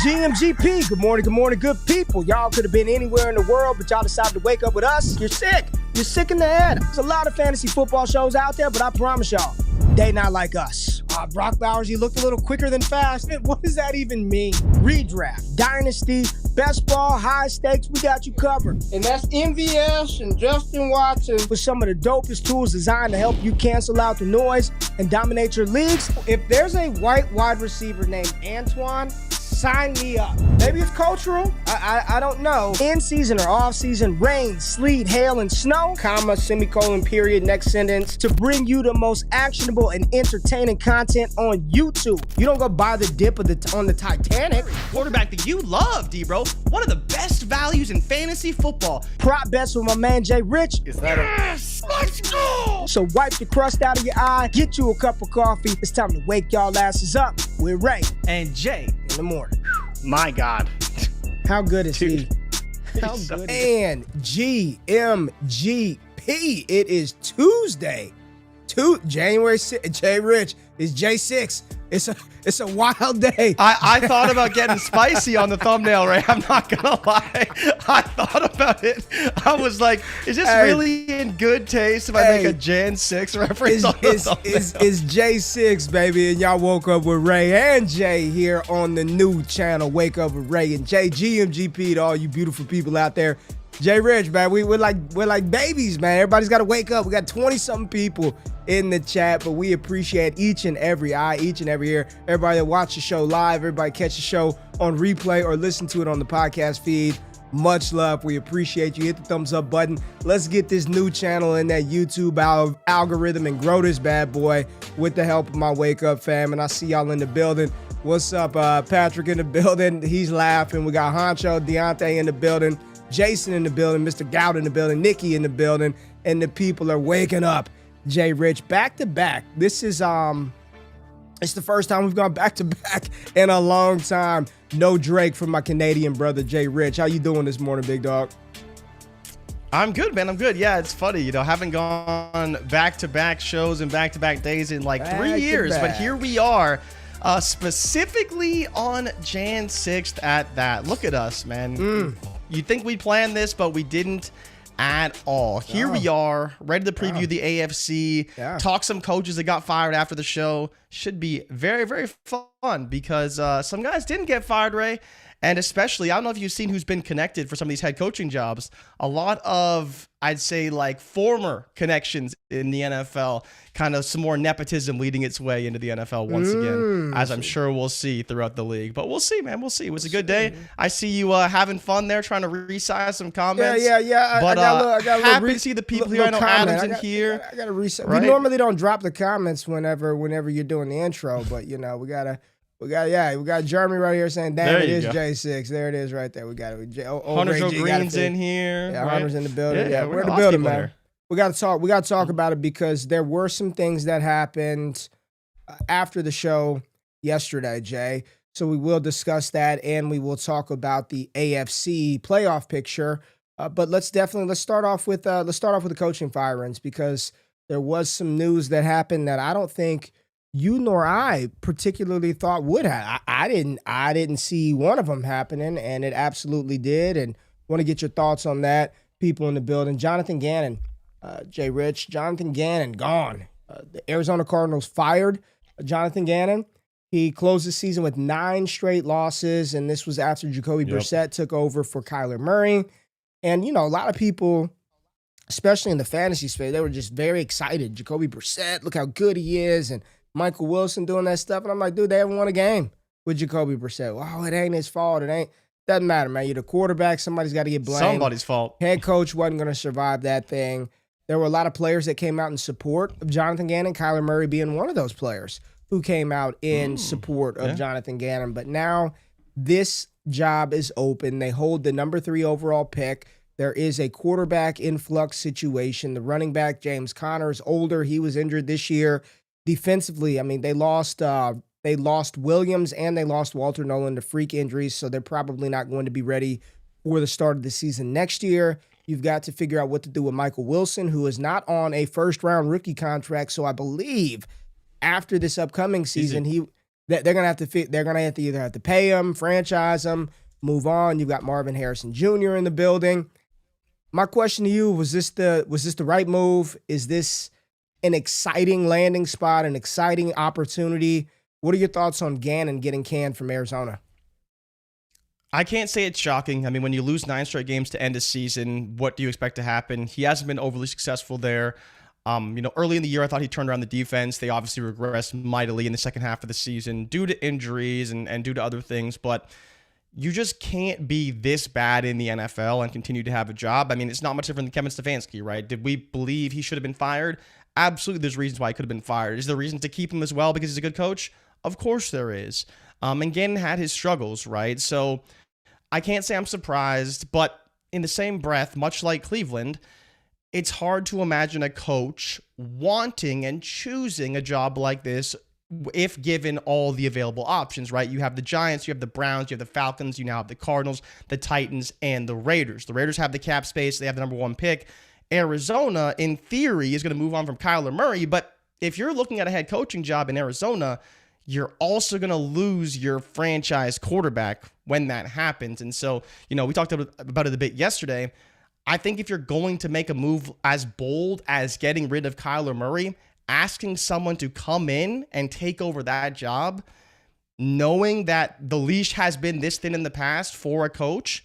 GMGP, good morning, good people. Y'all could have been anywhere in the world, but y'all decided to wake up with us. You're sick. You're sick in the head. There's a lot of fantasy football shows out there, but I promise y'all, they not like us. Brock Bowers, you looked a little quicker than fast. What does that even mean? Redraft, dynasty, best ball, high stakes, we got you covered. And that's MVS and Justin Watson with some of the dopest tools designed to help you cancel out the noise and dominate your leagues. If there's a white wide receiver named Antoine, sign me up. Maybe it's cultural. I don't know. In season or off season, rain, sleet, hail, and snow, comma, semicolon, period, next sentence, to bring you the most actionable and entertaining content on YouTube. You don't go buy the dip on the Titanic. Quarterback that you love, D-Bro. One of the best values in fantasy football. Prop bets with my man Jay Rich. Is that yes! Let's go! So wipe the crust out of your eye, get you a cup of coffee. It's time to wake y'all asses up with Ray and Jay in the morning. My God. How good is Dude. he? How good and GMGP. It is Tuesday. January 6th. Jay Rich is J6. It's a wild day. I thought about getting spicy on the thumbnail, Ray. I'm not gonna lie. I thought about it. I was like, is this really in good taste if I make a Jan 6 reference on the thumbnail? It's J6, baby, and y'all woke up with Ray and Jay here on the new channel, Wake Up with Ray and Jay. GMGP to all you beautiful people out there. Jay Rich, man, we're like babies, man. Everybody's got to wake up. We got 20-something people in the chat, but we appreciate each and every eye, each and every ear. Everybody that watch the show live, everybody catch the show on replay or listen to it on the podcast feed. Much love. We appreciate you. Hit the thumbs up button. Let's get this new channel in that YouTube algorithm and grow this bad boy with the help of my Wake Up fam. And I see y'all in the building. What's up, Patrick in the building? He's laughing. We got Honcho, Deontay in the building. Jason in the building, Mr. Gout in the building, Nikki in the building, and the people are waking up. Jay Rich, back to back. This is it's the first time we've gone back to back in a long time. No Drake from my Canadian brother Jay Rich. How you doing this morning, big dog? I'm good, man. I'm good. Yeah, it's funny, haven't gone back to back shows and back to back days in like 3 years, but here we are. Specifically on Jan 6th at that. Look at us, man. You'd think we planned this, but we didn't at all. Here we are, ready to preview the AFC, talk some coaches that got fired after the show. Should be very, very fun because some guys didn't get fired, Ray. And especially, I don't know if you've seen who's been connected for some of these head coaching jobs. A lot of, I'd say, like former connections in the NFL, kind of some more nepotism leading its way into the NFL once again, as I'm sure we'll see throughout the league. But we'll see, man. We'll see. It was a good day. I see you having fun there, trying to resize some comments. Yeah. But I got happy to see the people here. I know Adam's in here. I got to reset. Right? We normally don't drop the comments whenever you're doing the intro, but we got Jeremy right here saying, damn, it is J6. There it is right there. We got it. Hunter's Green's in here. Yeah, right? Hunter's in the building. Yeah, we're in the the building, man. We got to talk about it because there were some things that happened after the show yesterday, Jay. So we will discuss that and we will talk about the AFC playoff picture. But let's start off with the coaching firings because there was some news that happened that I don't think you nor I particularly thought would have. I didn't see one of them happening, and it absolutely did. And want to get your thoughts on that. People in the building. Jonathan Gannon, Jay Rich. Jonathan Gannon gone. The Arizona Cardinals fired Jonathan Gannon. He closed the season with 9 straight losses, and this was after Jacoby Brissett took over for Kyler Murray. And a lot of people, especially in the fantasy space, they were just very excited. Jacoby Brissett, look how good he is, and Michael Wilson doing that stuff. And I'm like, dude, they haven't won a game with Jacoby Brissett. Wow, it ain't his fault. Doesn't matter, man. You're the quarterback. Somebody's got to get blamed. Somebody's fault. Head coach wasn't going to survive that thing. There were a lot of players that came out in support of Jonathan Gannon, Kyler Murray being one of those players who came out in support of Jonathan Gannon. But now this job is open. They hold the number 3 overall pick. There is a quarterback influx situation. The running back, James Conner, is older. He was injured this year. Defensively, I mean, they lost Williams and they lost Walter Nolan to freak injuries, so they're probably not going to be ready for the start of the season next year. You've got to figure out what to do with Michael Wilson, who is not on a first-round rookie contract, so I believe after this upcoming season, They're gonna have to they're gonna have to either have to pay him, franchise him, move on. You've got Marvin Harrison Jr. in the building. My question to you, was this the right move? Is this an exciting landing spot, an exciting opportunity? What are your thoughts on Gannon getting canned from Arizona? I can't say it's shocking. I mean, when you lose 9 straight games to end a season, what do you expect to happen? He hasn't been overly successful there. Early in the year, I thought he turned around the defense. They obviously regressed mightily in the second half of the season due to injuries and due to other things. But you just can't be this bad in the NFL and continue to have a job. I mean, it's not much different than Kevin Stefanski, right? Did we believe he should have been fired? Absolutely, there's reasons why he could have been fired. Is there reason to keep him as well because he's a good coach? Of course there is. And Gannon had his struggles, right? So I can't say I'm surprised, but in the same breath, much like Cleveland, it's hard to imagine a coach wanting and choosing a job like this if given all the available options, right? You have the Giants, you have the Browns, you have the Falcons, you now have the Cardinals, the Titans, and the Raiders. The Raiders have the cap space. They have the number 1 pick. Arizona, in theory, is going to move on from Kyler Murray, but if you're looking at a head coaching job in Arizona, you're also going to lose your franchise quarterback when that happens. And so, we talked about it a bit yesterday. I think if you're going to make a move as bold as getting rid of Kyler Murray, asking someone to come in and take over that job, knowing that the leash has been this thin in the past for a coach,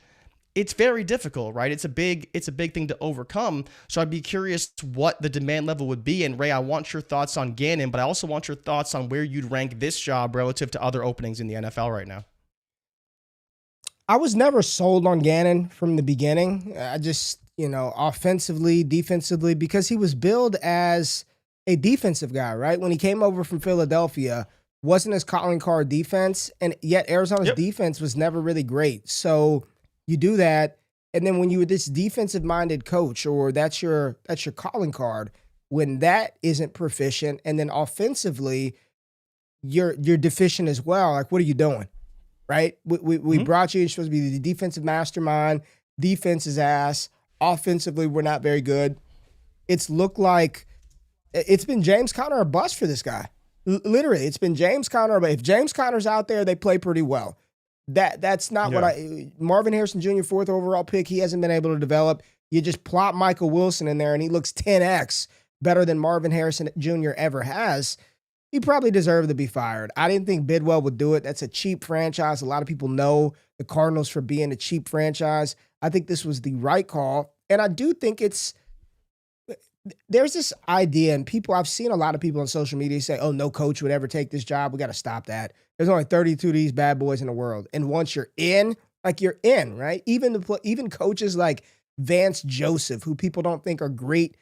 it's very difficult, right? It's a big thing to overcome. So I'd be curious what the demand level would be. And Ray, I want your thoughts on Gannon, but I also want your thoughts on where you'd rank this job relative to other openings in the NFL right now. I was never sold on Gannon from the beginning. I just, offensively, defensively, because he was billed as a defensive guy, right? When he came over from Philadelphia, wasn't his calling card defense, and yet Arizona's defense was never really great. So you do that, and then when you were this defensive-minded coach, or that's your calling card, when that isn't proficient, and then offensively, you're deficient as well. Like, what are you doing? Right? We brought you. You're supposed to be the defensive mastermind. Defense is ass. Offensively, we're not very good. It's looked like it's been James Conner or bust for this guy. Literally, it's been James Conner. But if James Conner's out there, they play pretty well. That's not what Marvin Harrison Jr., 4th overall pick, he hasn't been able to develop. You just plop Michael Wilson in there, and he looks 10x better than Marvin Harrison Jr. ever has. He probably deserved to be fired. I didn't think Bidwell would do it. That's a cheap franchise. A lot of people know the Cardinals for being a cheap franchise. I think this was the right call. And I do think there's this idea, and I've seen a lot of people on social media say, oh, no coach would ever take this job. We got to stop that. There's only 32 of these bad boys in the world. And once you're in, you're in, right? Even coaches like Vance Joseph, who people don't think are great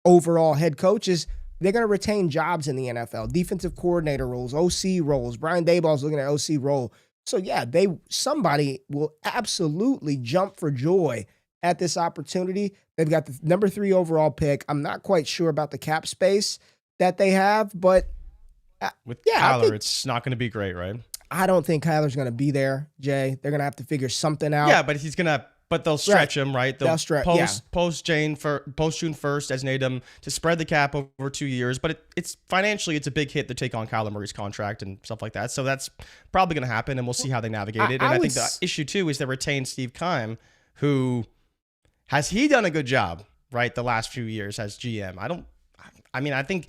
overall head coaches, they're going to retain jobs in the NFL, defensive coordinator roles, OC roles. Brian Daboll's looking at OC role. So yeah, somebody will absolutely jump for joy at this opportunity. They've got the number 3 overall pick. I'm not quite sure about the cap space that they have, but with Kyler, it's not going to be great, right? I don't think Kyler's going to be there, Jay. They're going to have to figure something out. Yeah, but but they'll stretch him, right? They'll stretch post June 1st, designate him to spread the cap over 2 years. But it's financially, it's a big hit to take on Kyler Murray's contract and stuff like that. So that's probably going to happen, and we'll see how they navigate it. And I think the issue too is they retain Steve Keim, who has he done a good job, right? The last few years as GM. I think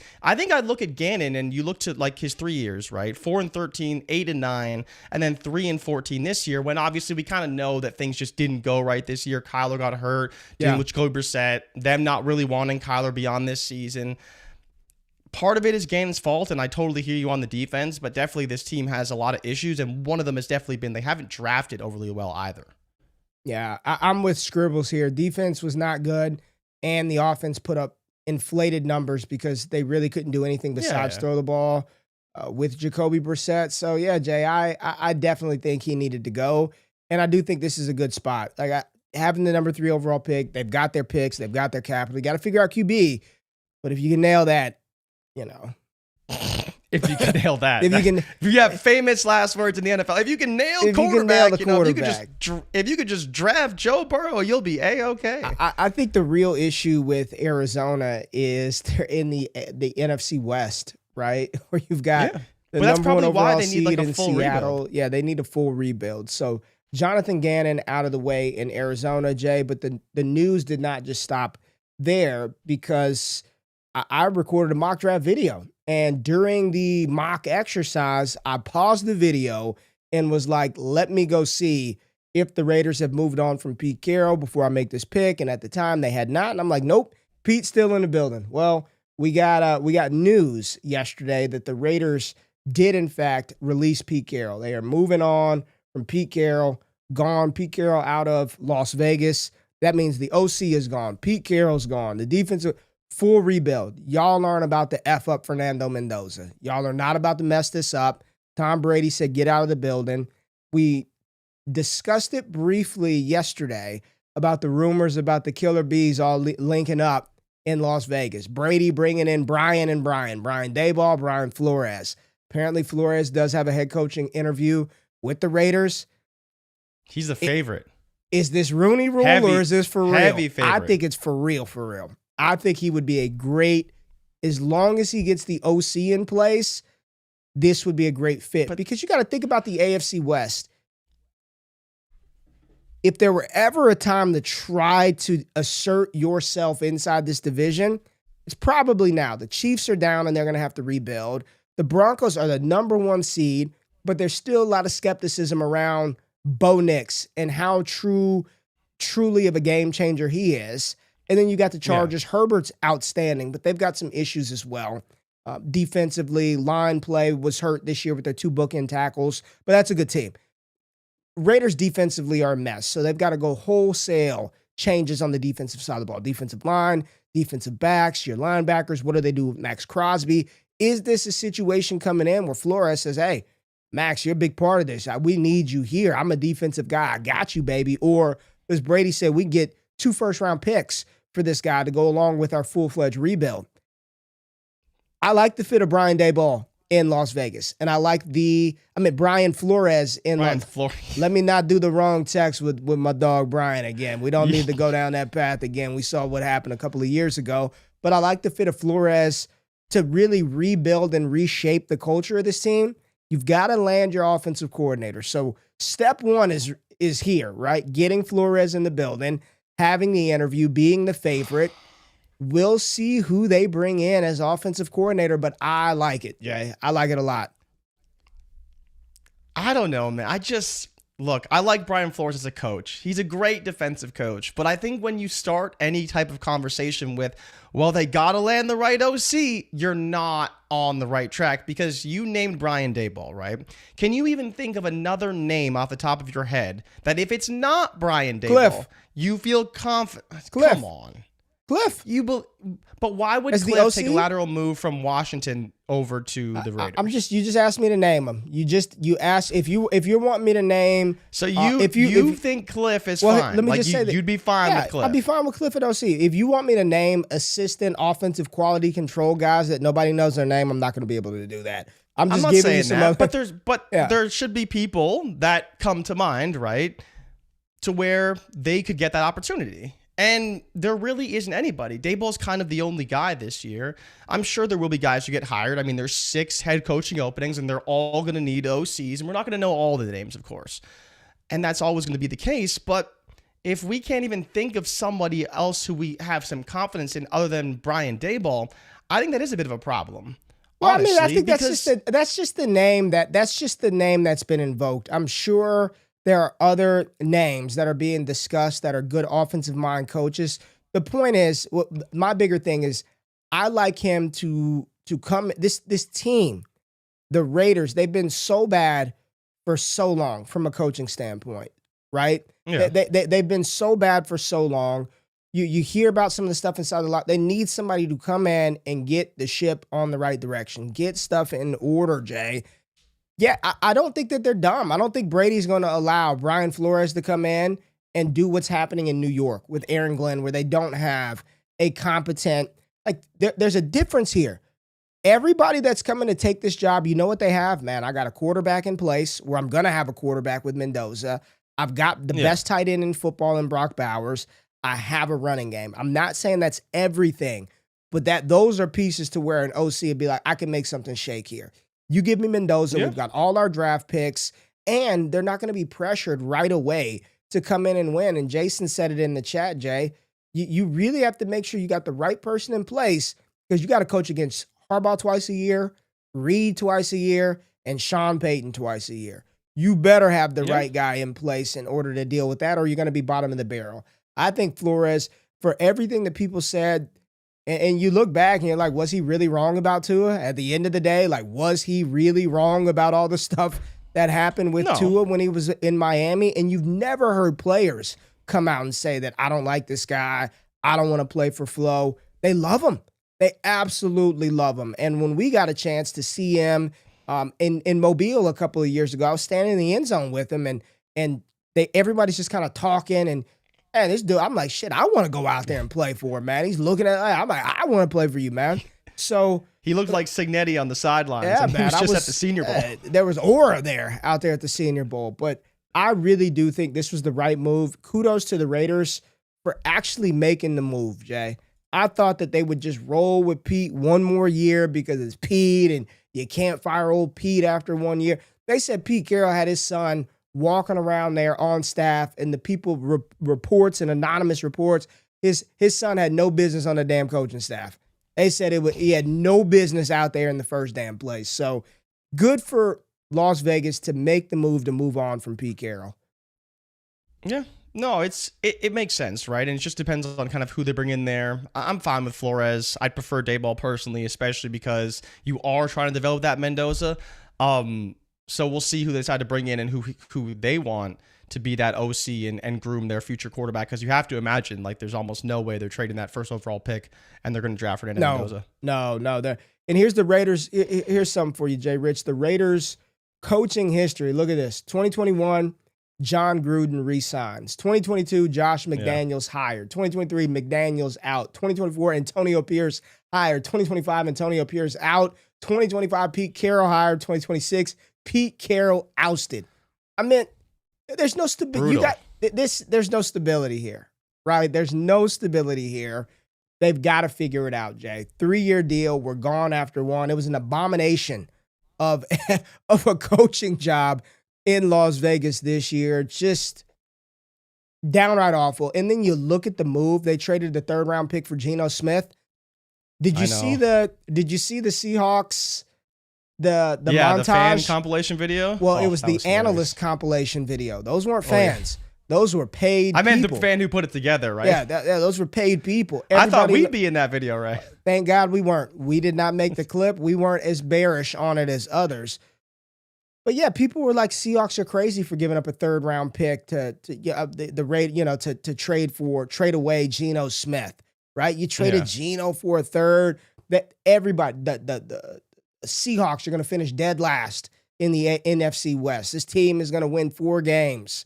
I'd look at Gannon, and you look to his 3 years, right? 4-13, 8-9, and then 3-14 this year, when obviously we kind of know that things just didn't go right this year. Kyler got hurt, dealing with Jacoby Brissett, them not really wanting Kyler beyond this season. Part of it is Gannon's fault, and I totally hear you on the defense, but definitely this team has a lot of issues, and one of them has definitely been they haven't drafted overly well either. Yeah, I'm with Scribbles here. Defense was not good, and the offense put up inflated numbers because they really couldn't do anything besides throw the ball with Jacoby Brissett. So yeah, Jay, I definitely think he needed to go, and I do think this is a good spot. Having the number 3 overall pick, they've got their picks, they've got their capital. You got to figure out QB, but if you can nail that, If you can nail that. If you have famous last words in the NFL. If you can nail quarterback, if you could just draft Joe Burrow, you'll be A-okay. I think the real issue with Arizona is they're in the NFC West, right? Where you've got The But that's number one probably why overall they need like seed a in full Seattle. rebuild. Yeah, they need a full rebuild. So Jonathan Gannon out of the way in Arizona, Jay. But the news did not just stop there because I recorded a mock draft video. And during the mock exercise, I paused the video and was like, let me go see if the Raiders have moved on from Pete Carroll before I make this pick. And at the time they had not. And I'm like, nope, Pete's still in the building. Well, we got news yesterday that the Raiders did in fact release Pete Carroll. They are moving on from Pete Carroll, gone. Pete Carroll out of Las Vegas. That means the OC is gone. Pete Carroll's gone. The defensive full rebuild. Y'all aren't about to F up Fernando Mendoza. Y'all are not about to mess this up. Tom Brady said, get out of the building. We discussed it briefly yesterday about the rumors about the Killer Bees all linking up in Las Vegas. Brady bringing in Brian Daboll, Brian Flores. Apparently Flores does have a head coaching interview with the Raiders. He's the favorite. Is this Rooney Rule or is this for real? Heavy favorite. I think it's for real. I think he would be a great, as long as he gets the OC in place, this would be a great fit. Because you got to think about the AFC West. If there were ever a time to try to assert yourself inside this division, it's probably now. The Chiefs are down and they're going to have to rebuild. The Broncos are the number one seed, but there's still a lot of skepticism around Bo Nix and how truly of a game changer he is. And then you got the Chargers. Yeah. Herbert's outstanding, but they've got some issues as well. Defensively, line play was hurt this year with their 2 bookend tackles, but that's a good team. Raiders defensively are a mess, so they've got to go wholesale changes on the defensive side of the ball. Defensive line, defensive backs, your linebackers. What do they do with Max Crosby? Is this a situation coming in where Flores says, hey, Max, you're a big part of this. We need you here. I'm a defensive guy. I got you, baby. Or as Brady said, we get 2 first-round picks for this guy to go along with our full-fledged rebuild. I like the fit of Brian Daboll in Las Vegas. And I like Brian Flores in Las Vegas. Let me not do the wrong text with my dog Brian again. We don't need to go down that path again. We saw what happened a couple of years ago. But I like the fit of Flores to really rebuild and reshape the culture of this team. You've got to land your offensive coordinator. So step one is here, right? Getting Flores in the building, having the interview, being the favorite. We'll see who they bring in as offensive coordinator, but I like it, Jay. I like it a lot. I don't know, man. I like Brian Flores as a coach. He's a great defensive coach. But I think when you start any type of conversation with, well, they got to land the right OC, you're not on the right track because you named Brian Daboll, right? Can you even think of another name off the top of your head that if it's not Brian Daboll, you feel confident? Come on. Cliff. But why would Cliff take a lateral move from Washington over to the Raiders? You just asked me to name him. You asked if you want me to name. So you think Cliff is fine? Let me just say that you'd be fine with Cliff. I'd be fine with Cliff at OC. If you want me to name assistant offensive quality control guys that nobody knows their name, I'm not going to be able to do that. I'm not giving saying you some that, there should be people that come to mind, right, to where they could get that opportunity. And there really isn't anybody. Daboll's kind of the only guy this year. I'm sure there will be guys who get hired. I mean, there's 6 head coaching openings, and they're all going to need OCs. And we're not going to know all the names, of course. And that's always going to be the case. But if we can't even think of somebody else who we have some confidence in other than Brian Daboll, I think that is a bit of a problem. Well, honestly, I think that's just the name that's been invoked. I'm sure there are other names that are being discussed that are good offensive mind coaches. The point is, my bigger thing is, I like him to come. This team, the Raiders, they've been so bad for so long from a coaching standpoint, right? Yeah. They've been so bad for so long. You hear about some of the stuff inside the locker. They need somebody to come in and get the ship on the right direction, get stuff in order, Jay. Yeah, I don't think that they're dumb. I don't think Brady's going to allow Brian Flores to come in and do what's happening in New York with Aaron Glenn, where they don't have a competent, there's a difference here. Everybody that's coming to take this job, you know what they have, man. I got a quarterback in place where I'm going to have a quarterback with Mendoza. I've got the best tight end in football in Brock Bowers. I have a running game. I'm not saying that's everything, but those are pieces to where an OC would be like, I can make something shake here. You give me Mendoza. Yeah. We've got all our draft picks, and they're not going to be pressured right away to come in and win. And Jason said it in the chat, Jay. You really have to make sure you got the right person in place because you got to coach against Harbaugh twice a year, Reed twice a year, and Sean Payton twice a year. You better have the right guy in place in order to deal with that, or you're going to be bottom of the barrel. I think Flores, for everything that people said, and you look back and you're like, was he really wrong about Tua? At the end of the day, like, was he really wrong about all the stuff that happened with Tua when he was in Miami? And you've never heard players come out and say that, I don't like this guy, I don't want to play for Flo. They love him. They absolutely love him. And when we got a chance to see him in Mobile a couple of years ago, I was standing in the end zone with him, and everybody's just kind of talking, and this dude, I'm like, shit, I want to go out there and play for him, man. He's looking at, I'm like, I want to play for you, man. So he looked like Signetti on the sidelines. Yeah, and man. He was just at the Senior Bowl. There was aura there out there at the Senior Bowl, but I really do think this was the right move. Kudos to the Raiders for actually making the move, Jay. I thought that they would just roll with Pete one more year because it's Pete and you can't fire old Pete after 1 year. They said Pete Carroll had his son walking around there on staff, and the people reports and anonymous reports, his son had no business on the damn coaching staff. They said he had no business out there in the first damn place. So good for Las Vegas to make the move to move on from Pete Carroll. Yeah. No, it makes sense, right? And it just depends on kind of who they bring in there. I'm fine with Flores. I'd prefer Daboll personally, especially because you are trying to develop that Mendoza. So we'll see who they decide to bring in and who they want to be that OC and groom their future quarterback. Because you have to imagine, like, there's almost no way they're trading that first overall pick and they're going to draft Fernando Mendoza. No. And here's the Raiders. Here's something for you, Jay Rich. The Raiders coaching history. Look at this. 2021, John Gruden resigns. 2022, Josh McDaniels hired. 2023, McDaniels out. 2024, Antonio Pierce hired. 2025, Antonio Pierce out. 2025, Pete Carroll hired. 2026, Pete Carroll ousted. I mean, there's no stability. There's no stability here, right? There's no stability here. They've got to figure it out, Jay. 3-year deal. We're gone after one. It was an abomination of a coaching job in Las Vegas this year. Just downright awful. And then you look at the move. They traded the 3rd-round pick for Geno Smith. Did you see the Seahawks? The montage? The fan compilation video. Well, it was the analyst compilation video. Those weren't fans. Those were paid people. I meant the fan who put it together, right? Yeah, those were paid people. I thought we'd be in that video, right? Thank God we weren't. We did not make the clip. We weren't as bearish on it as others. But yeah, people were like, Seahawks are crazy for giving up a 3rd-round pick to trade away Geno Smith, right? You traded Geno for a 3rd. That everybody, the Seahawks are going to finish dead last in the NFC West. This team is going to win 4 games.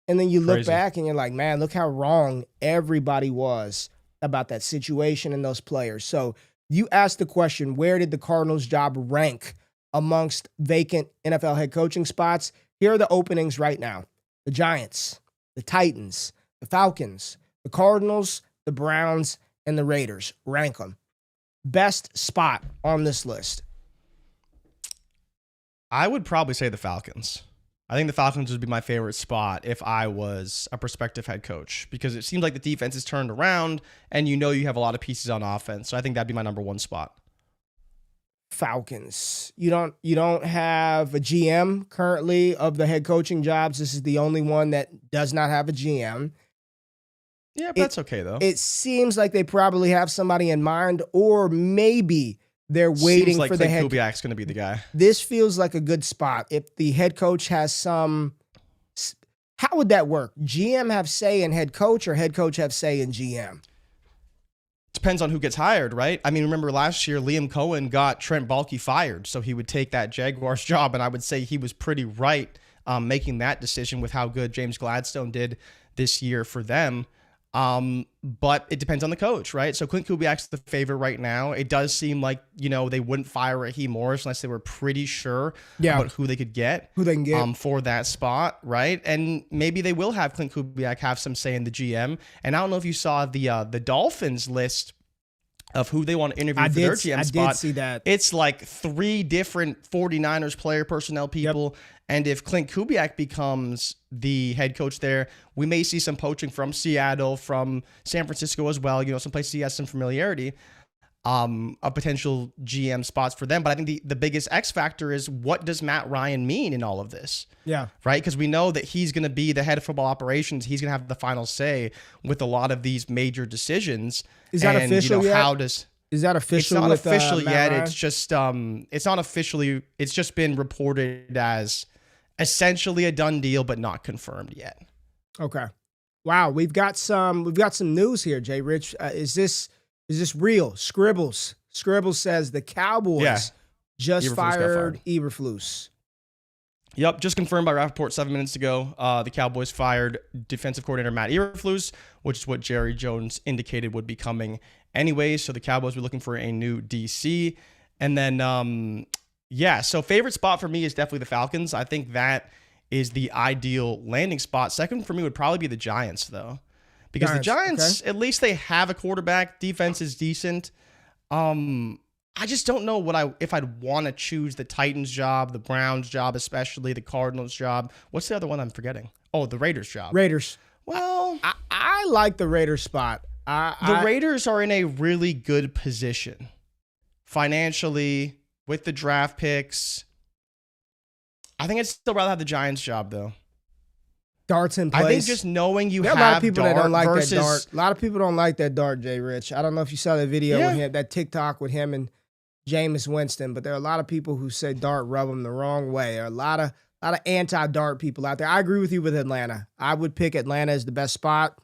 And then you look back and you're like, man, look how wrong everybody was about that situation and those players. So you asked the question, where did the Cardinals' job rank amongst vacant NFL head coaching spots? Here are the openings right now. The Giants, the Titans, the Falcons, the Cardinals, the Browns, and the Raiders. Rank them. Best spot on this list. I would probably say the Falcons. I think the Falcons would be my favorite spot if I was a prospective head coach, because it seems like the defense is turned around and you have a lot of pieces on offense. So I think that'd be my number 1 spot. Falcons. You don't have a GM currently of the head coaching jobs. This is the only one that does not have a GM. Yeah, but that's okay though. It seems like they probably have somebody in mind, or maybe they're waiting for the head. Kubiak's going to be the guy. This feels like a good spot. If the head coach has some, how would that work? GM have say in head coach, or head coach have say in GM? Depends on who gets hired, right? I mean, remember last year, Liam Cohen got Trent Baalke fired, so he would take that Jaguars job, and I would say he was pretty right making that decision with how good James Gladstone did this year for them. But it depends on the coach, right? So Clint Kubiak's the favorite right now. It does seem like, they wouldn't fire Raheem Morris unless they were pretty sure about who they could get. For that spot, right? And maybe they will have Clint Kubiak have some say in the GM. And I don't know if you saw the Dolphins list of who they want to interview for their GM spot. I did see that. It's like 3 different 49ers player personnel people. Yep. And if Clint Kubiak becomes the head coach there, we may see some poaching from Seattle, from San Francisco as well. You know, some places he has some familiarity, of potential GM spots for them. But I think the biggest X factor is, what does Matt Ryan mean in all of this? Yeah. Right? Because we know that he's going to be the head of football operations. He's going to have the final say with a lot of these major decisions. Is that official yet? Is that official? It's not official yet. Ryan? It's just it's not officially. It's just been reported as essentially a done deal, but not confirmed yet. Okay. Wow, we've got some news here, Jay Rich. Is this real? Scribbles says the Cowboys just fired Eberflus. Yep, just confirmed by Rappaport 7 minutes ago. The Cowboys fired defensive coordinator Matt Eberflus, which is what Jerry Jones indicated would be coming anyway. So the Cowboys were looking for a new DC. And then, so favorite spot for me is definitely the Falcons. I think that is the ideal landing spot. Second for me would probably be the Giants, though. Because the Giants, at least they have a quarterback. Defense is decent. I just don't know if I'd want to choose the Titans job, the Browns job, especially the Cardinals job. What's the other one I'm forgetting? Oh, the Raiders job. Raiders. Well, I like the Raiders spot. The Raiders are in a really good position financially with the draft picks. I think I'd still rather have the Giants job, though. Dart's in place. I think just knowing you have a lot of people that don't like versus... that Dart. A lot of people don't like that Dart, Jay Rich. I don't know if you saw that video with him, that TikTok with him and Jameis Winston, but there are a lot of people who say Dart rub him the wrong way. There are a lot of anti-Dart people out there. I agree with you with Atlanta. I would pick Atlanta as the best spot.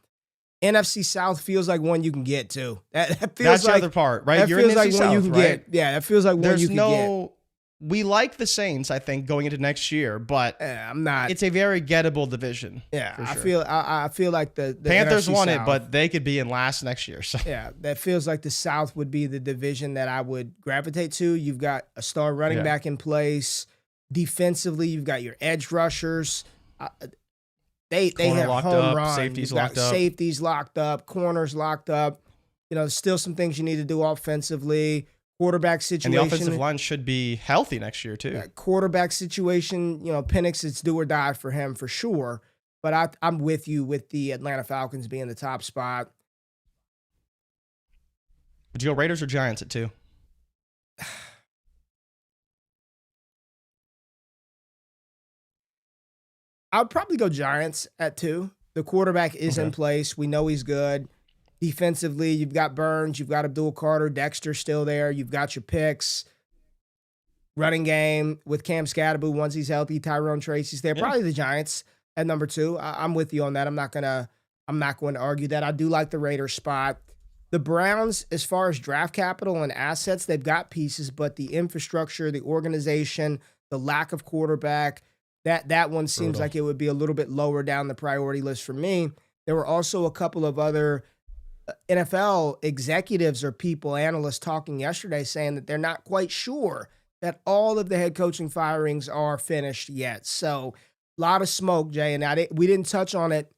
NFC South feels like one you can get to. That feels That's like the other part, right? That You're feels in like NFC one South, you can right? get. Yeah, that feels like one you can get. We like the Saints, I think, going into next year, but I'm not. It's a very gettable division. Yeah, sure. I feel like the Panthers NFC won South, it, but they could be in last next year. So yeah, that feels like the South would be the division that I would gravitate to. You've got a star running back in place. Defensively, you've got your edge rushers. They have home runs. Safeties locked up. Safeties locked up. Corners locked up. You know, still some things you need to do offensively. Quarterback situation. And the offensive line should be healthy next year, too. Quarterback situation, you know, Penix, it's do or die for him for sure. But I'm with you with the Atlanta Falcons being the top spot. Would you go Raiders or Giants at 2? I would probably go Giants at 2. The quarterback is in place. We know he's good. Defensively, you've got Burns, you've got Abdul Carter, Dexter still there. You've got your picks. Running game with Cam Scatterboo once he's healthy. Tyrone Tracy's there. Probably the Giants at number 2. I'm with you on that. I'm not going to argue that. I do like the Raiders spot. The Browns, as far as draft capital and assets, they've got pieces, but the infrastructure, the organization, the lack of quarterback, that one seems like it would be a little bit lower down the priority list for me. There were also a couple of other NFL executives or people, analysts talking yesterday saying that they're not quite sure that all of the head coaching firings are finished yet. So a lot of smoke, Jay, and we didn't touch on it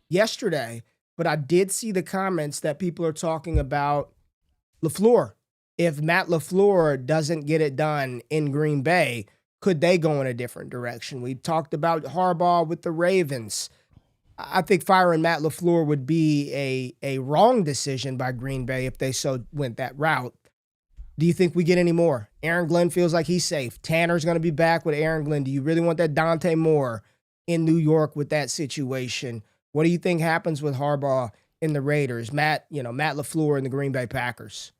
yesterday, but I did see the comments that people are talking about LaFleur. If Matt LaFleur doesn't get it done in Green Bay, could they go in a different direction? We talked about Harbaugh with the Ravens. I think firing Matt LaFleur would be a wrong decision by Green Bay if they so went that route. Do you think we get any more? Aaron Glenn feels like he's safe. Tanner's going to be back with Aaron Glenn. Do you really want that Dante Moore in New York with that situation? What do you think happens with Harbaugh in the Raiders? Matt LaFleur in the Green Bay Packers.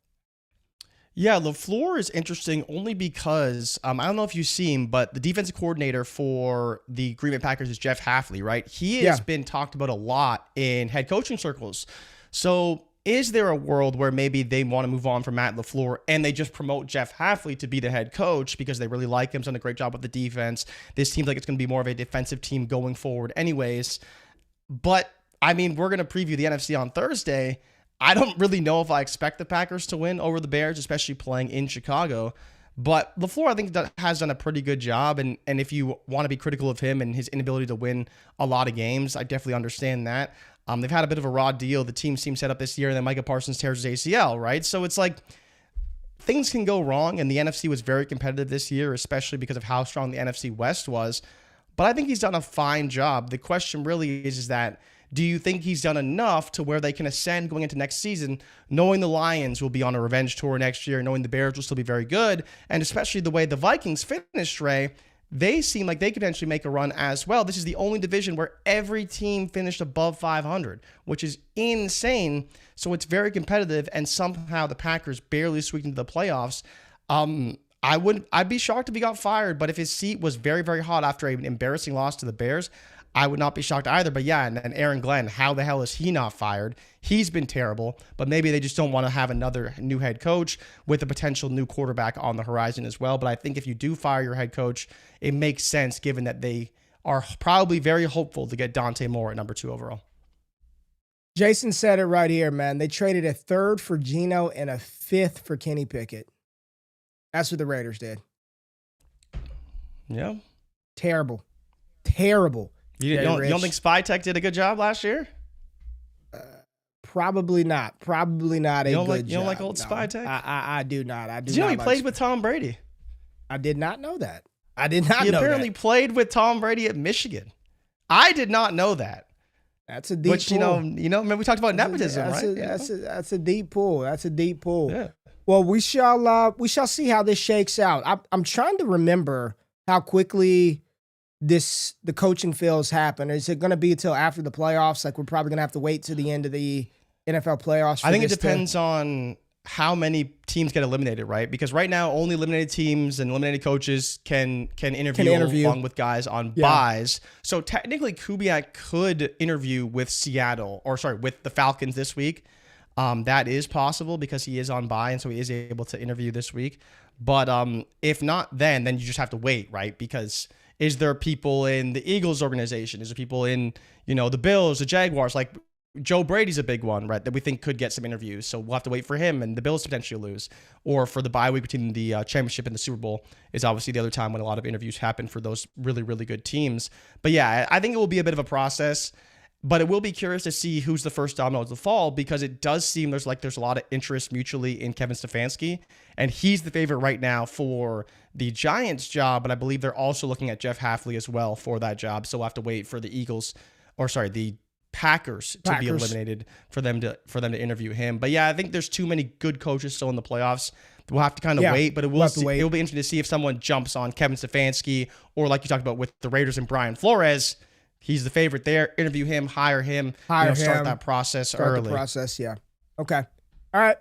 Yeah, LaFleur is interesting only because, I don't know if you've seen, but the defensive coordinator for the Green Bay Packers is Jeff Hafley, right? He has been talked about a lot in head coaching circles. So is there a world where maybe they want to move on from Matt LaFleur and they just promote Jeff Hafley to be the head coach because they really like him, he's done a great job with the defense. This seems like it's going to be more of a defensive team going forward anyways. But, I mean, we're going to preview the NFC on Thursday. I don't really know if I expect the Packers to win over the Bears, especially playing in Chicago. But LaFleur, I think, has done a pretty good job. And if you want to be critical of him and his inability to win a lot of games, I definitely understand that. They've had a bit of a raw deal. The team seems set up this year, and then Micah Parsons tears his ACL, right? So it's like things can go wrong, and the NFC was very competitive this year, especially because of how strong the NFC West was. But I think he's done a fine job. The question really is that, do you think he's done enough to where they can ascend going into next season, knowing the Lions will be on a revenge tour next year, knowing the Bears will still be very good, and especially the way the Vikings finished, Ray, they seem like they could potentially make a run as well. This is the only division where every team finished above 500, which is insane. So it's very competitive, and somehow the Packers barely squeaked into the playoffs. I'd be shocked if he got fired, but if his seat was very, very hot after an embarrassing loss to the Bears, I would not be shocked either. But yeah, and Aaron Glenn, how the hell is he not fired? He's been terrible, but maybe they just don't want to have another new head coach with a potential new quarterback on the horizon as well. But I think if you do fire your head coach, it makes sense given that they are probably very hopeful to get Dante Moore at number 2 overall. Jason said it right here, man. They traded a 3rd for Geno and a 5th for Kenny Pickett. That's what the Raiders did. Yeah. Terrible. You don't think Spytech did a good job last year? Probably not. You don't like old Spytech? I do not. Did you know he played with Tom Brady? I did not know that. He apparently played with Tom Brady at Michigan. I did not know that. That's a deep pool. Remember we talked about nepotism, right? That's a deep pool. Yeah. Well, we shall see how this shakes out. I'm trying to remember how quickly the coaching fills happen. Is it going to be until after the playoffs? Like, we're probably going to have to wait to the end of the NFL playoffs. I think it depends on how many teams get eliminated, right? Because right now, only eliminated teams and eliminated coaches can interview along with guys on buys. So technically, Kubiak could interview with with the Falcons this week. That is possible because he is on bye, and so he is able to interview this week. But if not, then you just have to wait, right? Because is there people in the Eagles organization? Is there people in, the Bills, the Jaguars? Like Joe Brady's a big one, right, that we think could get some interviews. So we'll have to wait for him and the Bills to potentially lose. Or for the bye week between the championship and the Super Bowl is obviously the other time when a lot of interviews happen for those really, really good teams. But yeah, I think it will be a bit of a process. But it will be curious to see who's the first domino to fall, because it does seem there's a lot of interest mutually in Kevin Stefanski, and he's the favorite right now for the Giants job. But I believe they're also looking at Jeff Hafley as well for that job. So we'll have to wait for the Packers to be eliminated for them to interview him. But yeah, I think there's too many good coaches still in the playoffs. We'll have to kind of wait, but it will be interesting to see if someone jumps on Kevin Stefanski, or like you talked about with the Raiders and Brian Flores. He's the favorite there. Interview him, hire him. Start that process early. Yeah. Okay. All right.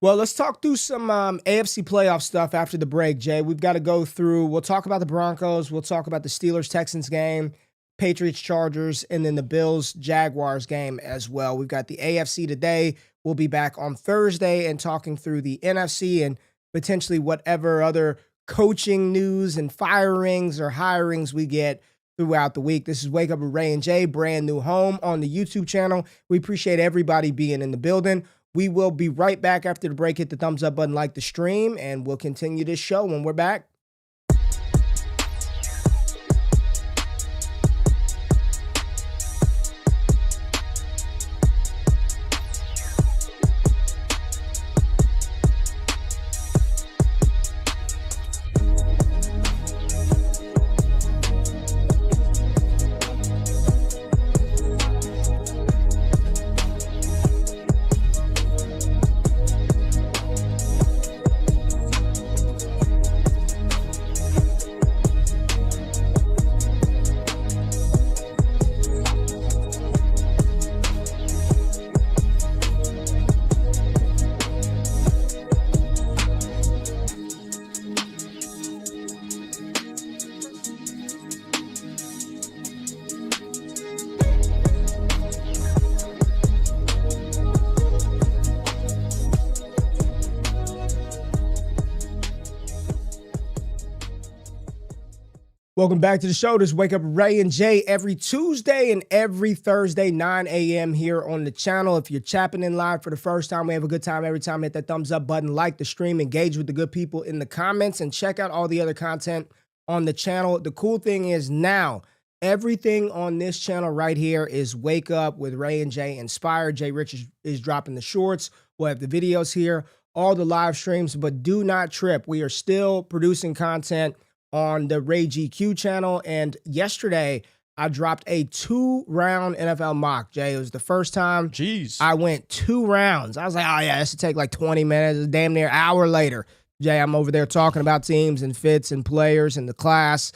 Well, let's talk through some AFC playoff stuff after the break, Jay. We've got to go through. We'll talk about the Broncos. We'll talk about the Steelers-Texans game, Patriots-Chargers, and then the Bills-Jaguars game as well. We've got the AFC today. We'll be back on Thursday and talking through the NFC and potentially whatever other coaching news and firings or hirings we get throughout the week. This is Wake Up with Ray and Jay, brand new home on the YouTube channel. We appreciate everybody being in the building. We will be right back after the break. Hit the thumbs up button, like the stream, and we'll continue this show when we're back. Welcome back to the show. This Wake Up Ray and Jay every Tuesday and every Thursday, 9 a.m. here on the channel. If you're chapping in live for the first time, we have a good time every time. Hit that thumbs up button, like the stream, engage with the good people in the comments, and check out all the other content on the channel. The cool thing is now, everything on this channel right here is Wake Up with Ray and Jay Inspired. Jay Rich is dropping the shorts. We'll have the videos here, all the live streams, but do not trip. We are still producing content on the Ray GQ channel. And yesterday, I dropped a 2-round NFL mock, Jay. It was the first time I went 2 rounds. I was like, oh, yeah, this would take like 20 minutes. Damn near an hour later, Jay, I'm over there talking about teams and fits and players and the class.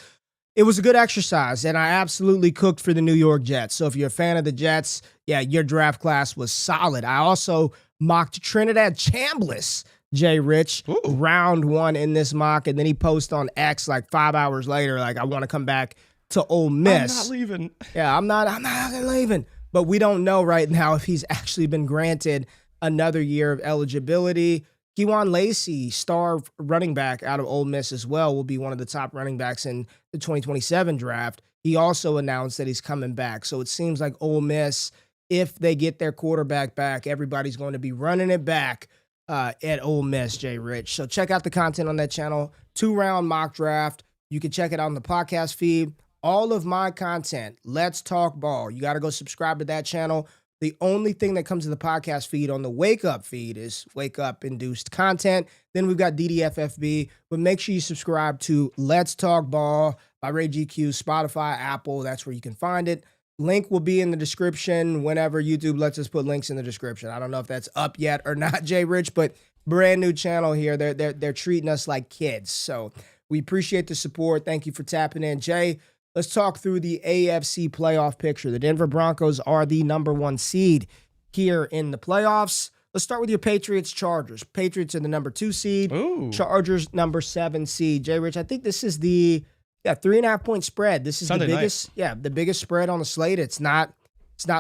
It was a good exercise, and I absolutely cooked for the New York Jets. So if you're a fan of the Jets, yeah, your draft class was solid. I also mocked Trinidad Chambliss, Jay Rich, round 1 in this mock, and then he posted on X like 5 hours later, like, I want to come back to Ole Miss. I'm not leaving. Yeah, I'm not leaving. But we don't know right now if he's actually been granted another year of eligibility. Kewan Lacey, star running back out of Ole Miss as well, will be one of the top running backs in the 2027 draft. He also announced that he's coming back. So it seems like Ole Miss, if they get their quarterback back, everybody's going to be running it back at Ole Miss, Jay Rich. So check out the content on that channel. 2-round mock draft. You can check it out on the podcast feed. All of my content, Let's Talk Ball. You got to go subscribe to that channel. The only thing that comes to the podcast feed on the Wake Up feed is Wake Up induced content. Then we've got DDFFB, but make sure you subscribe to Let's Talk Ball by Ray GQ, Spotify, Apple. That's where you can find it. Link will be in the description whenever YouTube lets us put links in the description. I don't know if that's up yet or not, Jay Rich, but brand new channel here. They're treating us like kids. So we appreciate the support. Thank you for tapping in. Jay, let's talk through the AFC playoff picture. The Denver Broncos are the number 1 seed here in the playoffs. Let's start with your Patriots Chargers. Patriots are the number 2 seed. Ooh. Chargers number 7 seed. Jay Rich, I think this is the 3.5-point spread. This is Sunday the biggest, night. The biggest spread on the slate. It's not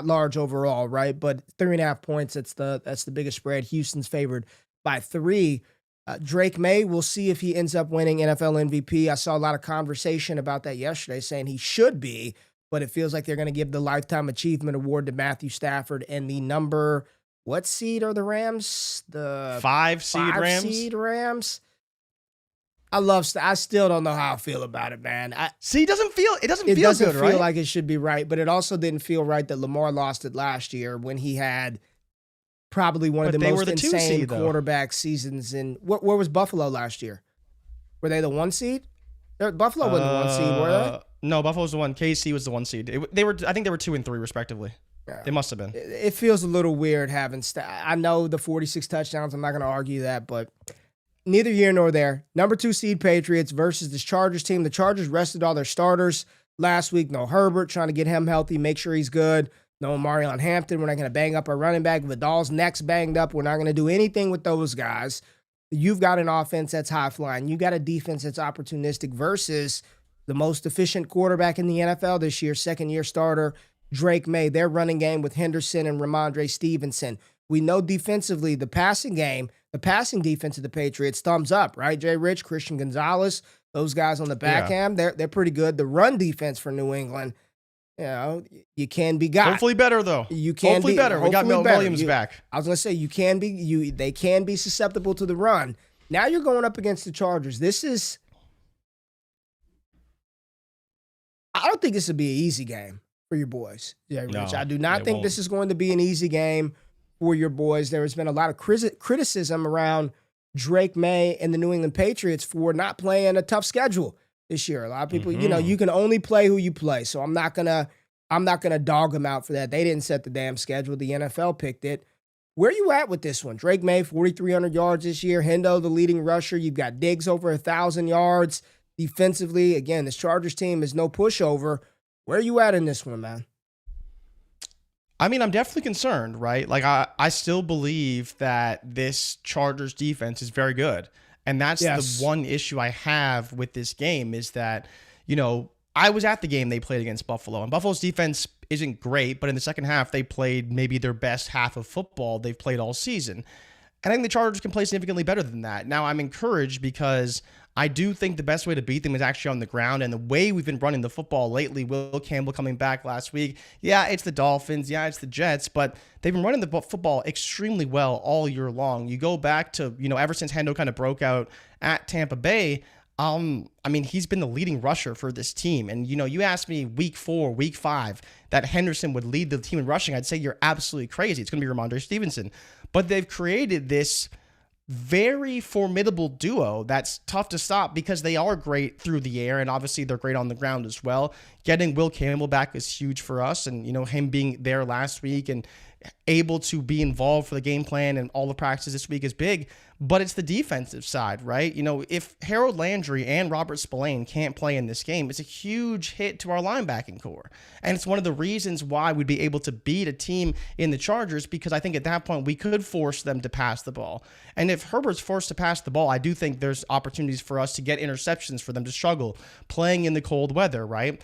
large overall, right? But 3.5 points. That's the biggest spread. Houston's favored by 3. Drake May, we'll see if he ends up winning NFL MVP. I saw a lot of conversation about that yesterday, saying he should be, but it feels like they're going to give the Lifetime Achievement Award to Matthew Stafford. And the number, what seed are the Rams? The 5 seed Rams. I still don't know how I feel about it, man. It doesn't feel good, right? It doesn't feel like it should be right, but it also didn't feel right that Lamar lost it last year when he had probably one of the most insane quarterback seasons in. Where was Buffalo last year? Were they the 1 seed? Buffalo wasn't the 1 seed, were they? No, Buffalo was the 1. KC was the 1 seed. I think they were 2 and 3 respectively. Yeah. They must have been. It feels a little weird having. I know the 46 touchdowns. I'm not going to argue that, but neither here nor there. Number 2 seed Patriots versus this Chargers team. The Chargers rested all their starters last week. No Herbert, trying to get him healthy, make sure he's good. No Marion Hampton. We're not going to bang up our running back. Vidal's neck's banged up. We're not going to do anything with those guys. You've got an offense that's high flying. You got a defense that's opportunistic versus the most efficient quarterback in the NFL this year, second-year starter, Drake May. Their running game with Henderson and Ramondre Stevenson. We know defensively, the passing defense of the Patriots, thumbs up, right, Jay Rich? Christian Gonzalez, those guys on the back end, they're pretty good. The run defense for New England, you can be got. Hopefully better, though. Hopefully better. We got Mel Williams back. I was going to say, they can be susceptible to the run. Now you're going up against the Chargers. I don't think this will be an easy game for your boys, Jay Rich. No, I do not think this is going to be an easy game for your boys. There has been a lot of criticism around Drake May and the New England Patriots for not playing a tough schedule this year. A lot of people, you can only play who you play. So I'm not gonna dog them out for that. They didn't set the damn schedule. The NFL picked it. Where you at with this one? Drake May, 4,300 yards this year. Hendo, the leading rusher. You've got Diggs over 1,000 yards. Defensively, again, this Chargers team is no pushover. Where are you at in this one, man? I mean, I'm definitely concerned, right? Like, I still believe that this Chargers defense is very good. And that's the one issue I have with this game is that, I was at the game they played against Buffalo, and Buffalo's defense isn't great, but in the second half, they played maybe their best half of football they've played all season. And I think the Chargers can play significantly better than that. Now, I'm encouraged because I do think the best way to beat them is actually on the ground. And the way we've been running the football lately, Will Campbell coming back last week. Yeah, it's the Dolphins. Yeah, it's the Jets. But they've been running the football extremely well all year long. You go back to, ever since Hendo kind of broke out at Tampa Bay, he's been the leading rusher for this team. And, you asked me week 4, week 5, that Henderson would lead the team in rushing. I'd say you're absolutely crazy. It's going to be Ramondre Stevenson. But they've created this very formidable duo that's tough to stop because they are great through the air, and obviously they're great on the ground as well. Getting Will Campbell back is huge for us, and him being there last week and able to be involved for the game plan and all the practices this week is big. But it's the defensive side, right? If Harold Landry and Robert Spillane can't play in this game, it's a huge hit to our linebacking core. And it's one of the reasons why we'd be able to beat a team in the Chargers, because I think at that point we could force them to pass the ball. And if Herbert's forced to pass the ball, I do think there's opportunities for us to get interceptions, for them to struggle playing in the cold weather, right?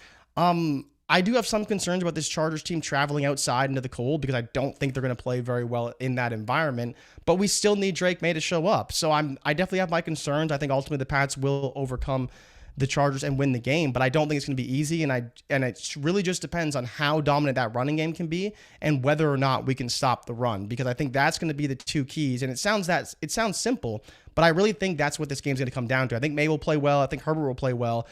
I do have some concerns about this Chargers team traveling outside into the cold, because I don't think they're going to play very well in that environment, but we still need Drake May to show up. So I definitely have my concerns. I think ultimately the Pats will overcome the Chargers and win the game, but I don't think it's going to be easy. And it really just depends on how dominant that running game can be and whether or not we can stop the run, because I think that's going to be the two keys. And it sounds simple, but I really think that's what this game's going to come down to. I think May will play well. I think Herbert will play well.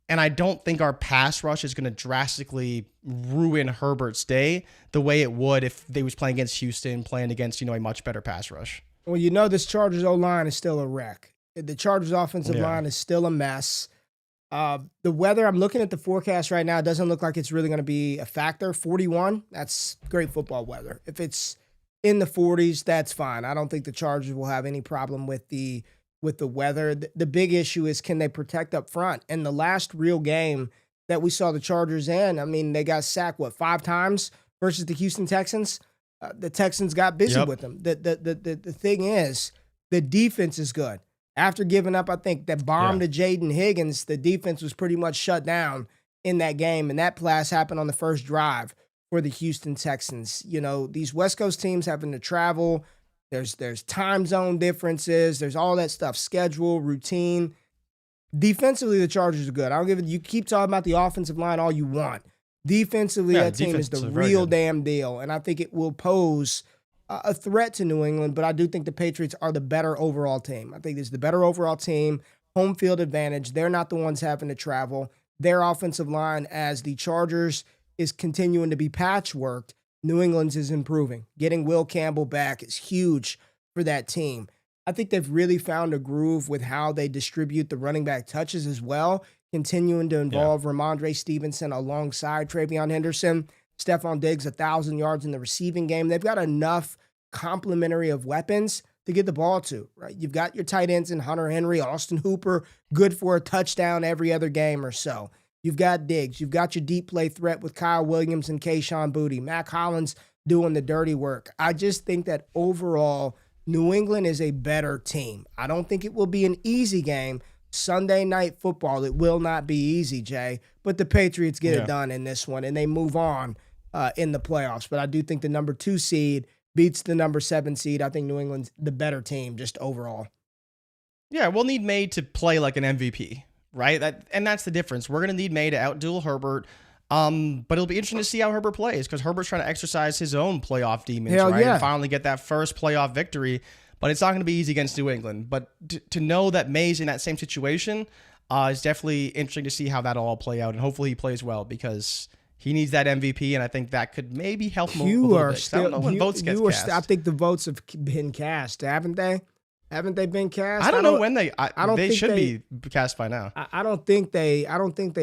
And I don't think our pass rush is going to drastically ruin Herbert's day the way it would if they was playing against Houston, playing against, a much better pass rush. Well, this Chargers O-line is still a wreck. The Chargers offensive line is still a mess. The weather, I'm looking at the forecast right now, it doesn't look like it's really going to be a factor. 41, that's great football weather. If it's in the 40s, that's fine. I don't think the Chargers will have any problem with the weather. The big issue is, can they protect up front? And the last real game that we saw the Chargers in, they got sacked, 5 times versus the Houston Texans? The Texans got busy with them. The thing is, the defense is good. After giving up, I think, that bomb to Jaden Higgins, the defense was pretty much shut down in that game, and that pass happened on the first drive for the Houston Texans. These West Coast teams having to travel, there's time zone differences, there's all that stuff, schedule, routine. Defensively, the Chargers are good. I don't give it. You keep talking about the offensive line all you want. Defensively, that team is the real damn deal, and I think it will pose a threat to New England, but I do think the Patriots are the better overall team. I think it's the better overall team, home field advantage. They're not the ones having to travel. Their offensive line, as the Chargers is continuing to be patchworked, New England's is improving. Getting Will Campbell back is huge for that team. I think they've really found a groove with how they distribute the running back touches as well, continuing to involve Ramondre Stevenson alongside Travion Henderson. Stephon Diggs, 1,000 yards in the receiving game. They've got enough complementary of weapons to get the ball to, right? You've got your tight ends in Hunter Henry, Austin Hooper, good for a touchdown every other game or so. You've got Diggs. You've got your deep play threat with Kyle Williams and Kayshon Boutte. Mac Hollins doing the dirty work. I just think that overall, New England is a better team. I don't think it will be an easy game. Sunday night football, it will not be easy, Jay, but the Patriots get it done in this one, and they move on in the playoffs. But I do think the number 2 seed beats the number 7 seed. I think New England's the better team just overall. Yeah, we'll need May to play like an MVP, right? That's the difference. We're going to need May to outduel Herbert. But it'll be interesting to see how Herbert plays, because Herbert's trying to exercise his own playoff demons, right? And finally get that first playoff victory. But it's not going to be easy against New England. But to know that May's in that same situation is definitely interesting to see how that'll all play out. And hopefully he plays well, because he needs that MVP, and I think that could maybe help him a little bit. I don't know when votes get cast. I think the votes have been cast, haven't they? Haven't they been cast? I don't know when they. They should be cast by now. I don't think they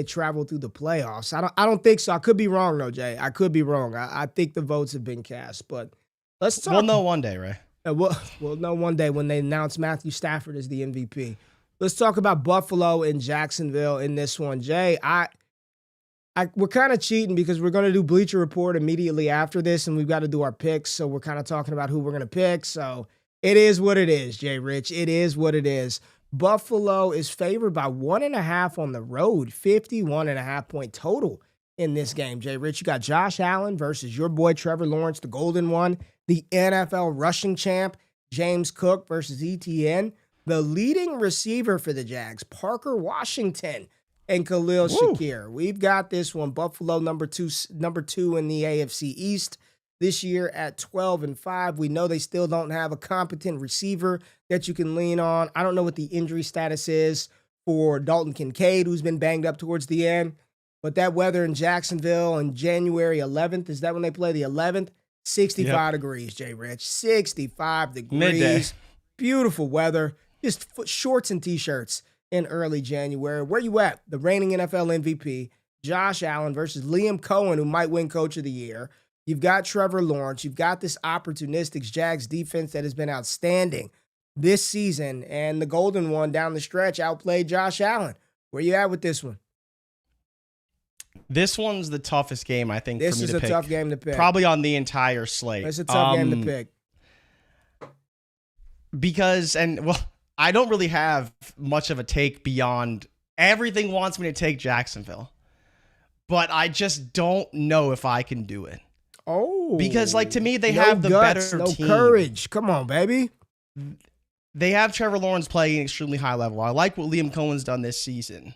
travel through the playoffs. I don't think so. I could be wrong though, Jay. I could be wrong. I think the votes have been cast, but let's talk. We'll know one day, right? We'll know one day when they announce Matthew Stafford as the MVP. Let's talk about Buffalo and Jacksonville in this one, Jay. We're kind of cheating because we're going to do Bleacher Report immediately after this, and we've got to do our picks. So we're kind of talking about who we're going to pick. So it is what it is, Jay Rich. It is what it is. Buffalo is favored by 1.5 on the road, 51.5 point total in this game, Jay Rich. You got Josh Allen versus your boy Trevor Lawrence, the golden one, the NFL rushing champ, James Cook versus ETN. The leading receiver for the Jags, Parker Washington and Khalil Shakir. We've got this one. Buffalo number two in the AFC East this year at 12-5. We know they still don't have a competent receiver that you can lean on. I don't know what the injury status is for Dalton Kincaid, who's been banged up towards the end. But that weather in Jacksonville on January 11th, is that when they play the 11th? 65 degrees, Jay Rich. 65 degrees. Midday. Beautiful weather. Just shorts and T-shirts in early January. Where you at? The reigning NFL MVP, Josh Allen versus Liam Cohen, who might win Coach of the Year. You've got Trevor Lawrence. You've got this opportunistic Jags defense that has been outstanding this season. And the golden one down the stretch outplayed Josh Allen. Where you at with this one? This one's the toughest game, I think, for me to pick. This is a tough game to pick. Probably on the entire slate. It's a tough game to pick. Because, I don't really have much of a take beyond everything wants me to take Jacksonville. But I just don't know if I can do it. Oh. Because, to me, they have the better team. No courage. Come on, baby. They have Trevor Lawrence playing at an extremely high level. I like what Liam Cohen's done this season.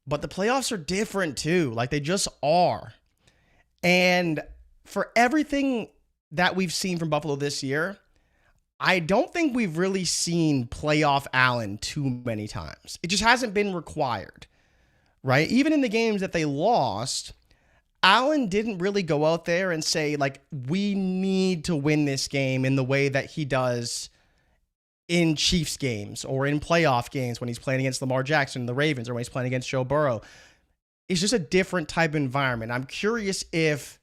But the playoffs are different, too. They just are. And for everything that we've seen from Buffalo this year, I don't think we've really seen playoff Allen too many times. It just hasn't been required, right? Even in the games that they lost, Allen didn't really go out there and say, we need to win this game in the way that he does in Chiefs games or in playoff games when he's playing against Lamar Jackson and the Ravens or when he's playing against Joe Burrow. It's just a different type of environment. I'm curious if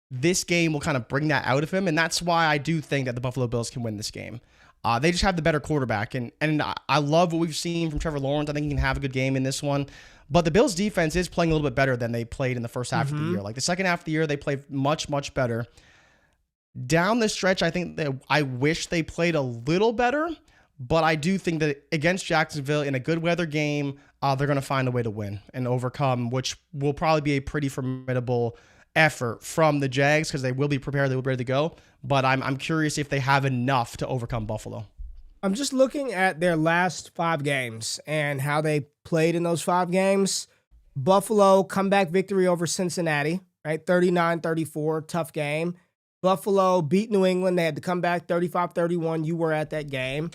this game will kind of bring that out of him, and that's why I do think that the Buffalo Bills can win this game. They just have the better quarterback, and I love what we've seen from Trevor Lawrence. I think he can have a good game in this one. But the Bills' defense is playing a little bit better than they played in the first half of the year. The second half of the year, they played much, much better. Down the stretch, I think that I wish they played a little better, but I do think that against Jacksonville in a good weather game, they're going to find a way to win and overcome, which will probably be a pretty formidable effort from the Jags because they will be prepared, they will be ready to go. But I'm curious if they have enough to overcome Buffalo. I'm just looking at their last 5 games and how they played in those 5 games. Buffalo comeback victory over Cincinnati, right? 39-34, tough game. Buffalo beat New England. They had to come back 35-31. You were at that game.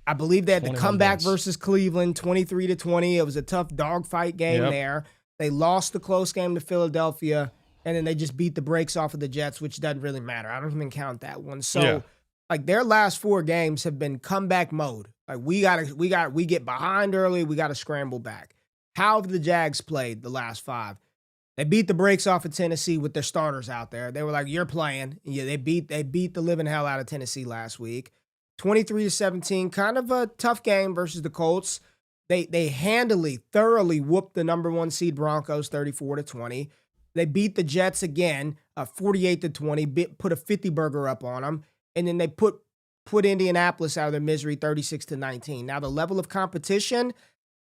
I believe they had to come back versus Cleveland 23-20. It was a tough dogfight game there. They lost the close game to Philadelphia, and then they just beat the brakes off of the Jets, which doesn't really matter. I don't even count that one. So, their last 4 games have been comeback mode. We get behind early. We got to scramble back. How have the Jags played the last 5? They beat the brakes off of Tennessee with their starters out there. They were like, you're playing. Yeah, they beat the living hell out of Tennessee last week. 23-17, kind of a tough game versus the Colts. They handily, thoroughly whooped the number 1 seed Broncos 34-20. They beat the Jets again, 48-20, put a 50-burger up on them. And then they put Indianapolis out of their misery 36-19. Now, the level of competition,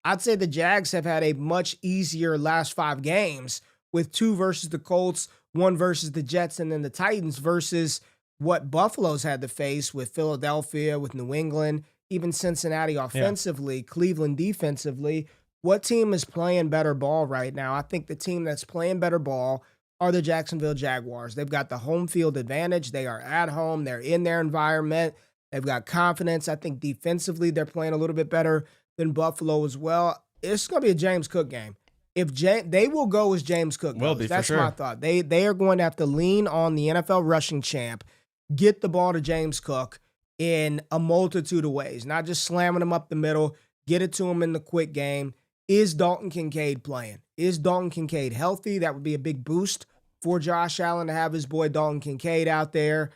I'd say the Jags have had a much easier last 5 games with 2 versus the Colts, 1 versus the Jets, and then the Titans versus what Buffalo's had to face with Philadelphia, with New England, even Cincinnati offensively, Cleveland defensively. What team is playing better ball right now? I think the team that's playing better ball are the Jacksonville Jaguars. They've got the home field advantage. They are at home. They're in their environment. They've got confidence. I think defensively they're playing a little bit better than Buffalo as well. It's going to be a James Cook game. They will go as James Cook goes. Will be, that's for sure. my thought. They are going to have to lean on the NFL rushing champ, get the ball to James Cook in a multitude of ways, not just slamming him up the middle, get it to him in the quick game. Is Dalton Kincaid playing? Is Dalton Kincaid healthy? That would be a big boost for Josh Allen to have his boy Dalton Kincaid out there.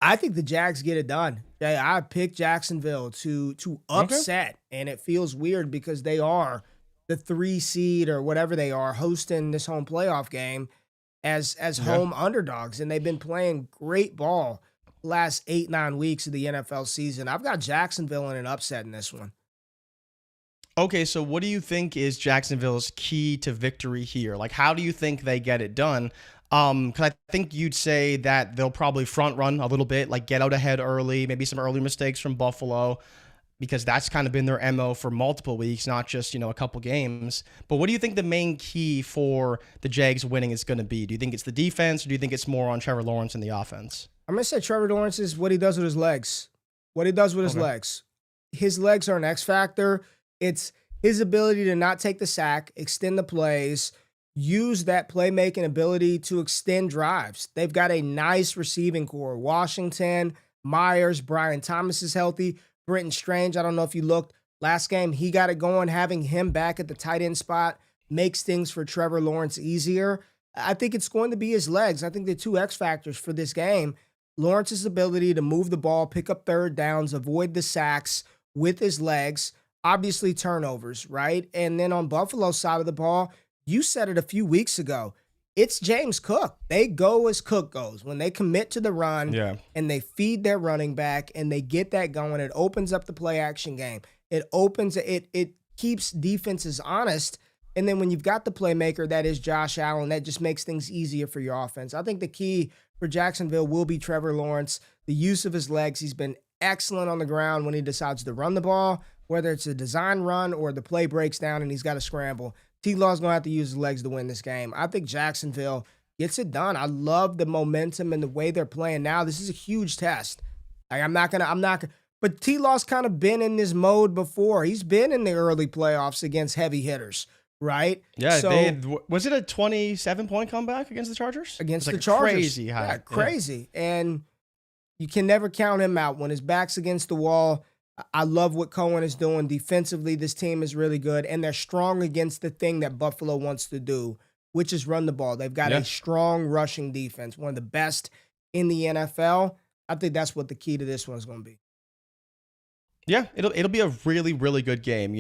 I think the Jags get it done. I picked Jacksonville to upset, and it feels weird because they are the 3 seed or whatever they are hosting this home playoff game as home underdogs, and they've been playing great ball the last 8-9 weeks of the NFL season. I've got Jacksonville in an upset in this one. Okay, so what do you think is Jacksonville's key to victory here? How do you think they get it done? Because I think you'd say that they'll probably front run a little bit, like get out ahead early, maybe some early mistakes from Buffalo, because that's kind of been their MO for multiple weeks, not just, a couple games. But what do you think the main key for the Jags winning is going to be? Do you think it's the defense, or do you think it's more on Trevor Lawrence and the offense? I'm going to say Trevor Lawrence is what he does with his legs. What he does with his legs. His legs are an X factor. It's his ability to not take the sack, extend the plays, use that playmaking ability to extend drives. They've got a nice receiving core. Washington, Myers, Brian Thomas is healthy. Brenton Strange, I don't know if you looked last game, he got it going. Having him back at the tight end spot makes things for Trevor Lawrence easier. I think it's going to be his legs. I think the two X factors for this game, Lawrence's ability to move the ball, pick up third downs, avoid the sacks with his legs, obviously turnovers, right? And then on Buffalo's side of the ball, you said it a few weeks ago. It's James Cook. They go as Cook goes. When they commit to the run and they feed their running back and they get that going, it opens up the play action game. It keeps defenses honest. And then when you've got the playmaker that is Josh Allen, that just makes things easier for your offense. I think the key for Jacksonville will be Trevor Lawrence, the use of his legs. He's been excellent on the ground when he decides to run the ball, whether it's a design run or the play breaks down and he's got to scramble. T-Law's going to have to use his legs to win this game. I think Jacksonville gets it done. I love the momentum and the way they're playing now. This is a huge test. But T-Law's kind of been in this mode before. He's been in the early playoffs against heavy hitters, right? Yeah, so, was it a 27-point comeback against the Chargers? Against the Chargers. Crazy high. Yeah, crazy. Yeah. And you can never count him out. When his back's against the wall, I love what Cohen is doing. Defensively, this team is really good, and they're strong against the thing that Buffalo wants to do, which is run the ball. They've got a strong rushing defense, one of the best in the NFL. I think that's what the key to this one is going to be. Yeah, it'll be a really, really good game.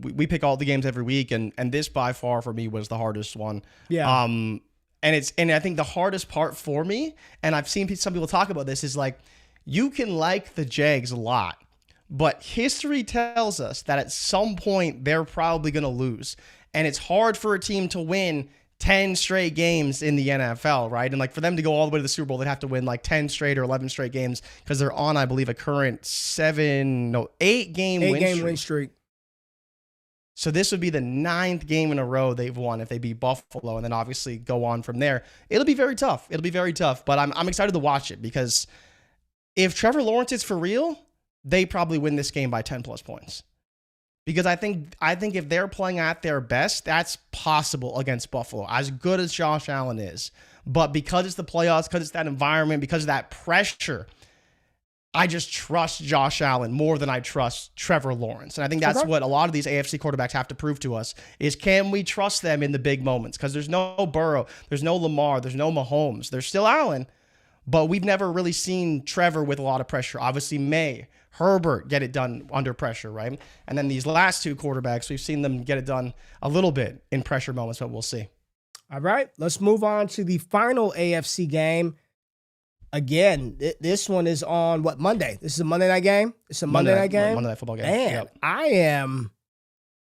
We pick all the games every week, and this by far for me was the hardest one. Yeah. And I think the hardest part for me, and I've seen some people talk about this, is like you can like the Jags a lot, but history tells us that at some point they're probably going to lose. And it's hard for a team to win 10 straight games in the NFL, right? And like for them to go all the way to the Super Bowl, they'd have to win like 10 straight or 11 straight games because they're on, I believe, a current 8-game win streak. So this would be the 9th game in a row they've won if they beat Buffalo, and then obviously go on from there. It'll be very tough. But I'm excited to watch it because if Trevor Lawrence is for real, they probably win this game by 10 plus points. Because I think if they're playing at their best, that's possible against Buffalo, as good as Josh Allen is. But because it's the playoffs, because it's that environment, because of that pressure, I just trust Josh Allen more than I trust Trevor Lawrence. And I think that's what a lot of these AFC quarterbacks have to prove to us is, can we trust them in the big moments? Because there's no Burrow, there's no Lamar, there's no Mahomes. There's still Allen, but we've never really seen Trevor with a lot of pressure. Obviously, May, Herbert get it done under pressure, right? And then these last two quarterbacks, we've seen them get it done a little bit in pressure moments, but we'll see. All right, let's move on to the final AFC game. Again, this one is on Monday? This is a Monday night game? It's a Monday night game? Monday night football game. Man, I am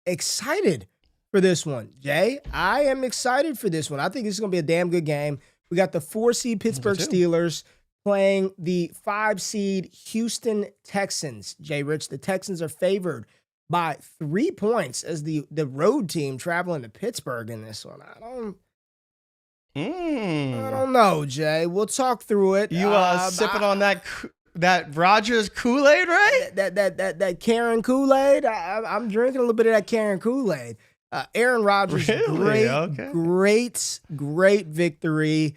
excited for this one, Jay. I am excited for this one. I think this is going to be a damn good game. We got the 4-seed Pittsburgh Steelers playing the 5-seed Houston Texans. Jay Rich, the Texans are favored by 3 points as the road team traveling to Pittsburgh in this one. I don't know, Jay. We'll talk through it. You sipping on that Rodgers Kool-Aid, right? That Karen Kool-Aid. I'm drinking a little bit of that Karen Kool-Aid. Aaron Rodgers, great victory.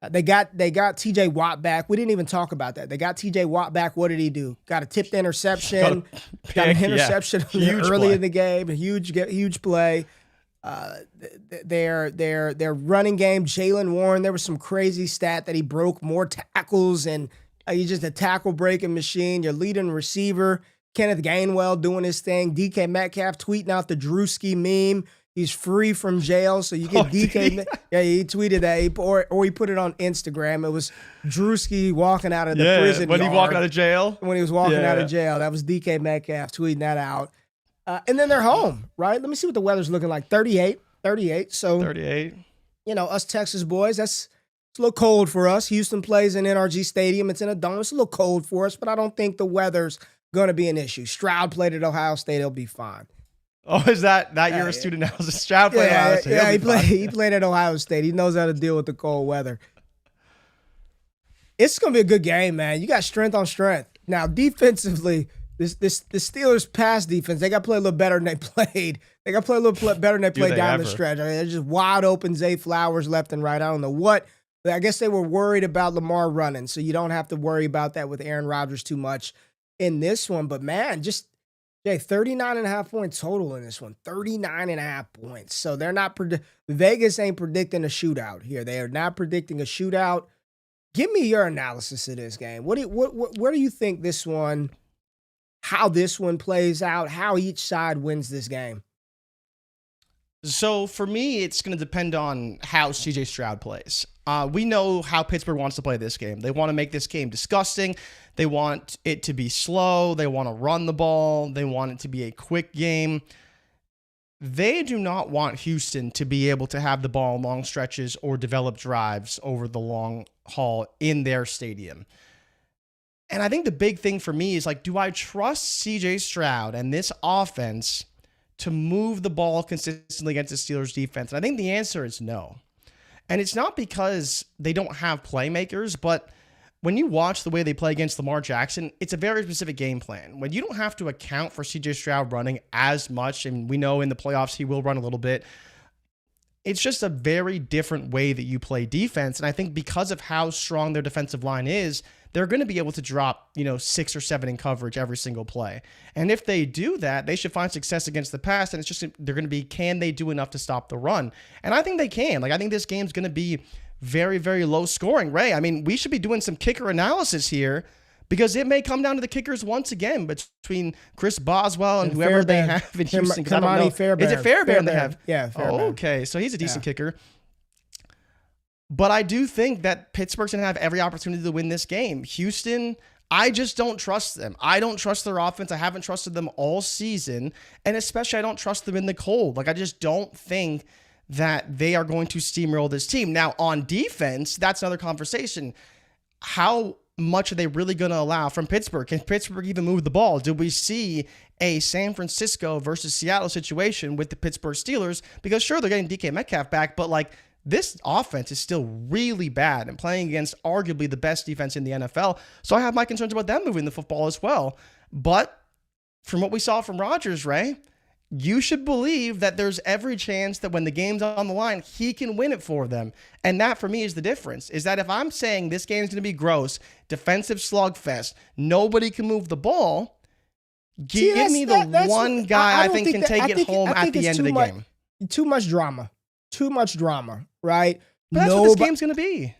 They got TJ Watt back. We didn't even talk about that. They got TJ Watt back. What did he do? Got a tipped interception. Got an interception early in the game. A huge play. Their running game, Jaylen Warren, there was some crazy stat that he broke more tackles, and he's just a tackle breaking machine. Your leading receiver, Kenneth Gainwell, doing his thing. DK Metcalf tweeting out the Drewski meme. He's free from jail, so you get DK. Yeah, he tweeted that, or he put it on Instagram. It was Drewski walking out of the prison when yard. He walked out of jail. When he was walking out of jail, that was DK Metcalf tweeting that out. And then they're home, right? Let me see what the weather's looking like. 38. So 38. Us Texas boys, It's a little cold for us. Houston plays in NRG Stadium. It's in a dome. It's a little cold for us, but I don't think the weather's going to be an issue. Stroud played at Ohio State. He'll be fine. Oh, is that you're a student now? Stroud played at Ohio State. Yeah, he played at Ohio State. He knows how to deal with the cold weather. It's going to be a good game, man. You got strength on strength. Now, defensively, the Steelers' pass defense, they got to play a little better than they played. They got to play a little better than they played down the stretch. I mean, they're just wide open Zay Flowers left and right. I don't know what. I guess they were worried about Lamar running, so you don't have to worry about that with Aaron Rodgers too much in this one. But, man, just, Jay, 39.5 points total in this one. 39.5 points. So they're not Vegas ain't predicting a shootout here. They are not predicting a shootout. Give me your analysis of this game. What do you think this one, how this one plays out, how each side wins this game? So for me, it's going to depend on how CJ Stroud plays. We know how Pittsburgh wants to play this game. They want to make this game disgusting. They want it to be slow. They want to run the ball. They want it to be a quick game. They do not want Houston to be able to have the ball in long stretches or develop drives over the long haul in their stadium. And I think the big thing for me is, like, do I trust CJ Stroud and this offense to move the ball consistently against the Steelers defense? And I think the answer is no. And it's not because they don't have playmakers, but when you watch the way they play against Lamar Jackson, it's a very specific game plan. When you don't have to account for CJ Stroud running as much, and we know in the playoffs he will run a little bit, it's just a very different way that you play defense. And I think because of how strong their defensive line is, they're going to be able to drop, 6 or 7 in coverage every single play. And if they do that, they should find success against the pass. And it's just, they're going to be, can they do enough to stop the run? And I think they can. I think this game's going to be very, very low scoring. Ray, I mean, we should be doing some kicker analysis here, because it may come down to the kickers once again between Chris Boswell and whoever they have in Houston. I don't know. Is it Fairbairn they have? Yeah, Fairbairn. Okay, so he's a decent kicker. But I do think that Pittsburgh's going to have every opportunity to win this game. Houston, I just don't trust them. I don't trust their offense. I haven't trusted them all season. And especially I don't trust them in the cold. I just don't think that they are going to steamroll this team. Now, on defense, that's another conversation. How much are they really going to allow from Pittsburgh? Can Pittsburgh even move the ball? Do we see a San Francisco versus Seattle situation with the Pittsburgh Steelers? Because sure, they're getting DK Metcalf back, but this offense is still really bad and playing against arguably the best defense in the NFL. So I have my concerns about them moving the football as well. But from what we saw from Rodgers, Ray, you should believe that there's every chance that when the game's on the line, he can win it for them. And that, for me, is the difference, is that if I'm saying this game's going to be gross, defensive slugfest, nobody can move the ball, give me the one guy I think can take it home at the end of the game. Too much drama. Too much drama, right? But that's what this game's going to be.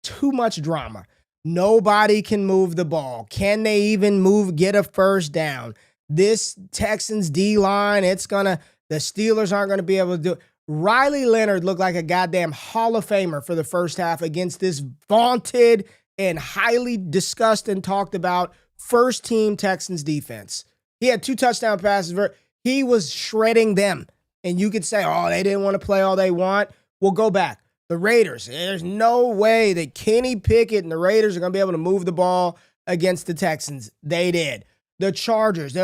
Too much drama. Nobody can move the ball. Can they even get a first down? This Texans D-line, the Steelers aren't going to be able to do it. Riley Leonard looked like a goddamn Hall of Famer for the first half against this vaunted and highly discussed and talked about first-team Texans defense. He had 2 touchdown passes. He was shredding them. And you could say, oh, they didn't want to play all they want. Well, go back. The Raiders, there's no way that Kenny Pickett and the Raiders are going to be able to move the ball against the Texans. They did. The Chargers,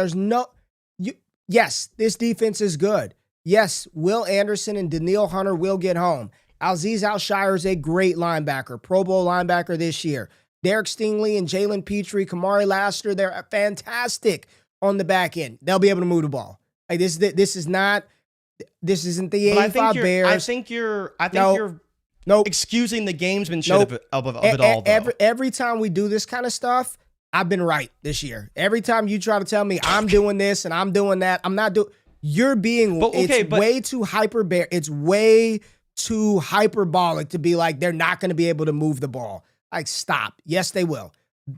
yes, this defense is good. Yes, Will Anderson and Daniil Hunter will get home. Azeez Al-Shire is a great linebacker, Pro Bowl linebacker this year. Derek Stingley and Jalen Petrie, Kamari Lassiter, they're fantastic on the back end. They'll be able to move the ball. This isn't the 85 Bears. I think you're excusing the gamesmanship of it all. Every time we do this kind of stuff, I've been right this year. Every time you try to tell me I'm doing this and I'm doing that, I'm not doing. You're being. Way too It's way too hyperbolic to be like they're not going to be able to move the ball. Stop. Yes, they will.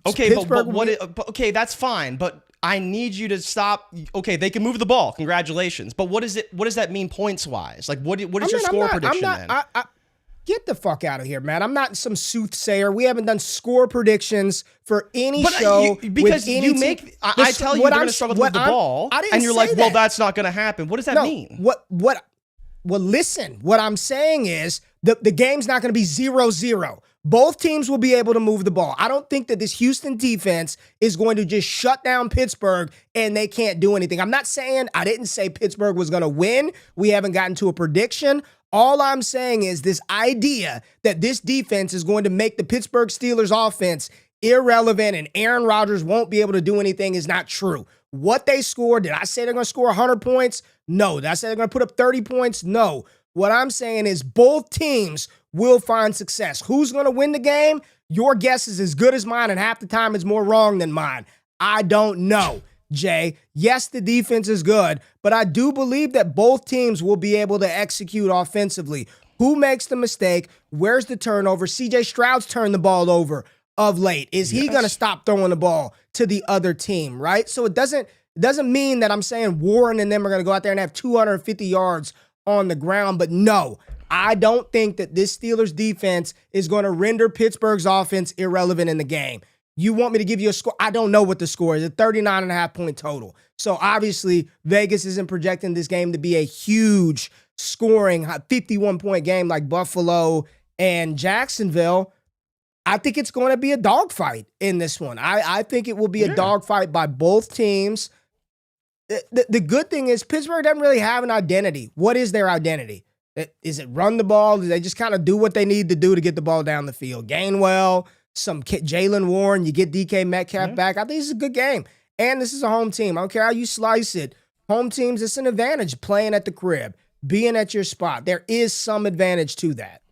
Okay, but that's fine. But I need you to stop. Okay, they can move the ball. Congratulations. But what does that mean points wise? What is your score prediction then? Get the fuck out of here, man. I'm not some soothsayer. We haven't done score predictions for any show. I tell you they're going to struggle to move the ball, and you're like, well, that's not going to happen. What does that mean? Well, listen. What I'm saying is The game's not going to be 0-0. Both teams will be able to move the ball. I don't think that this Houston defense is going to just shut down Pittsburgh and they can't do anything. I didn't say Pittsburgh was going to win. We haven't gotten to a prediction. All I'm saying is this idea that this defense is going to make the Pittsburgh Steelers offense irrelevant and Aaron Rodgers won't be able to do anything is not true. What they scored, did I say they're going to score 100 points? No. Did I say they're going to put up 30 points? No. What I'm saying is both teams will find success. Who's going to win the game? Your guess is as good as mine, and half the time it's more wrong than mine. I don't know, Jay. Yes, the defense is good, but I do believe that both teams will be able to execute offensively. Who makes the mistake? Where's the turnover? CJ Stroud's turned the ball over of late. Is he going to stop throwing the ball to the other team, right? So it doesn't mean that I'm saying Warren and them are going to go out there and have 250 yards on the ground, but no, I don't think that this Steelers defense is going to render Pittsburgh's offense irrelevant in the game. You want me to give you a score? I don't know what the score is. A 39.5 point total. So obviously Vegas isn't projecting this game to be a huge scoring 51 point game like Buffalo and Jacksonville. I think it's going to be a dogfight in this one. I think it will be a dogfight by both teams. The good thing is Pittsburgh doesn't really have an identity. What is their identity? Is it run the ball? Do they just kind of do what they need to do to get the ball down the field? Gainwell, some Jalen Warren, you get DK Metcalf back. I think this is a good game. And this is a home team. I don't care how you slice it. Home teams, it's an advantage playing at the crib, being at your spot. There is some advantage to that.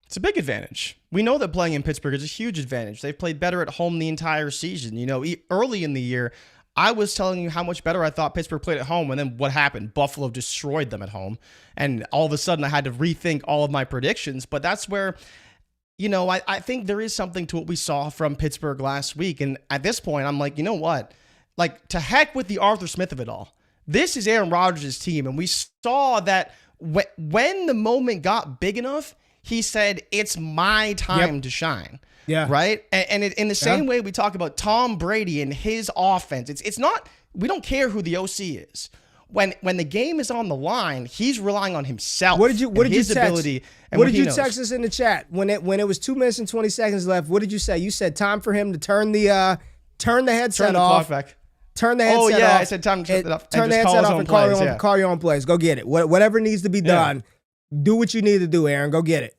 It's a big advantage. We know that playing in Pittsburgh is a huge advantage. They've played better at home the entire season. You know, early in the year, I was telling you how much better I thought Pittsburgh played at home, and then what happened? Buffalo destroyed them at home, and all of a sudden I had to rethink all of my predictions. But that's where, you know, I think there is something to what we saw from Pittsburgh last week, and at this point, I'm like, you know what? Like, to heck with the Arthur Smith of it all. This is Aaron Rodgers' team, and we saw that when the moment got big enough, he said, it's my time to shine. Yeah. Right? And in the same way we talk about Tom Brady and his offense, it's not, we don't care who the OC is. When the game is on the line, he's relying on himself. What did you text? Ability and what did you text us in the chat when it was 2 minutes and 20 seconds left? What did you say? You said time for him to turn the headset off. Clock back. Turn the headset off. Oh yeah, I said time to turn it off. Turn the headset off and call your own plays. Go get it. Whatever needs to be done, do what you need to do, Aaron. Go get it.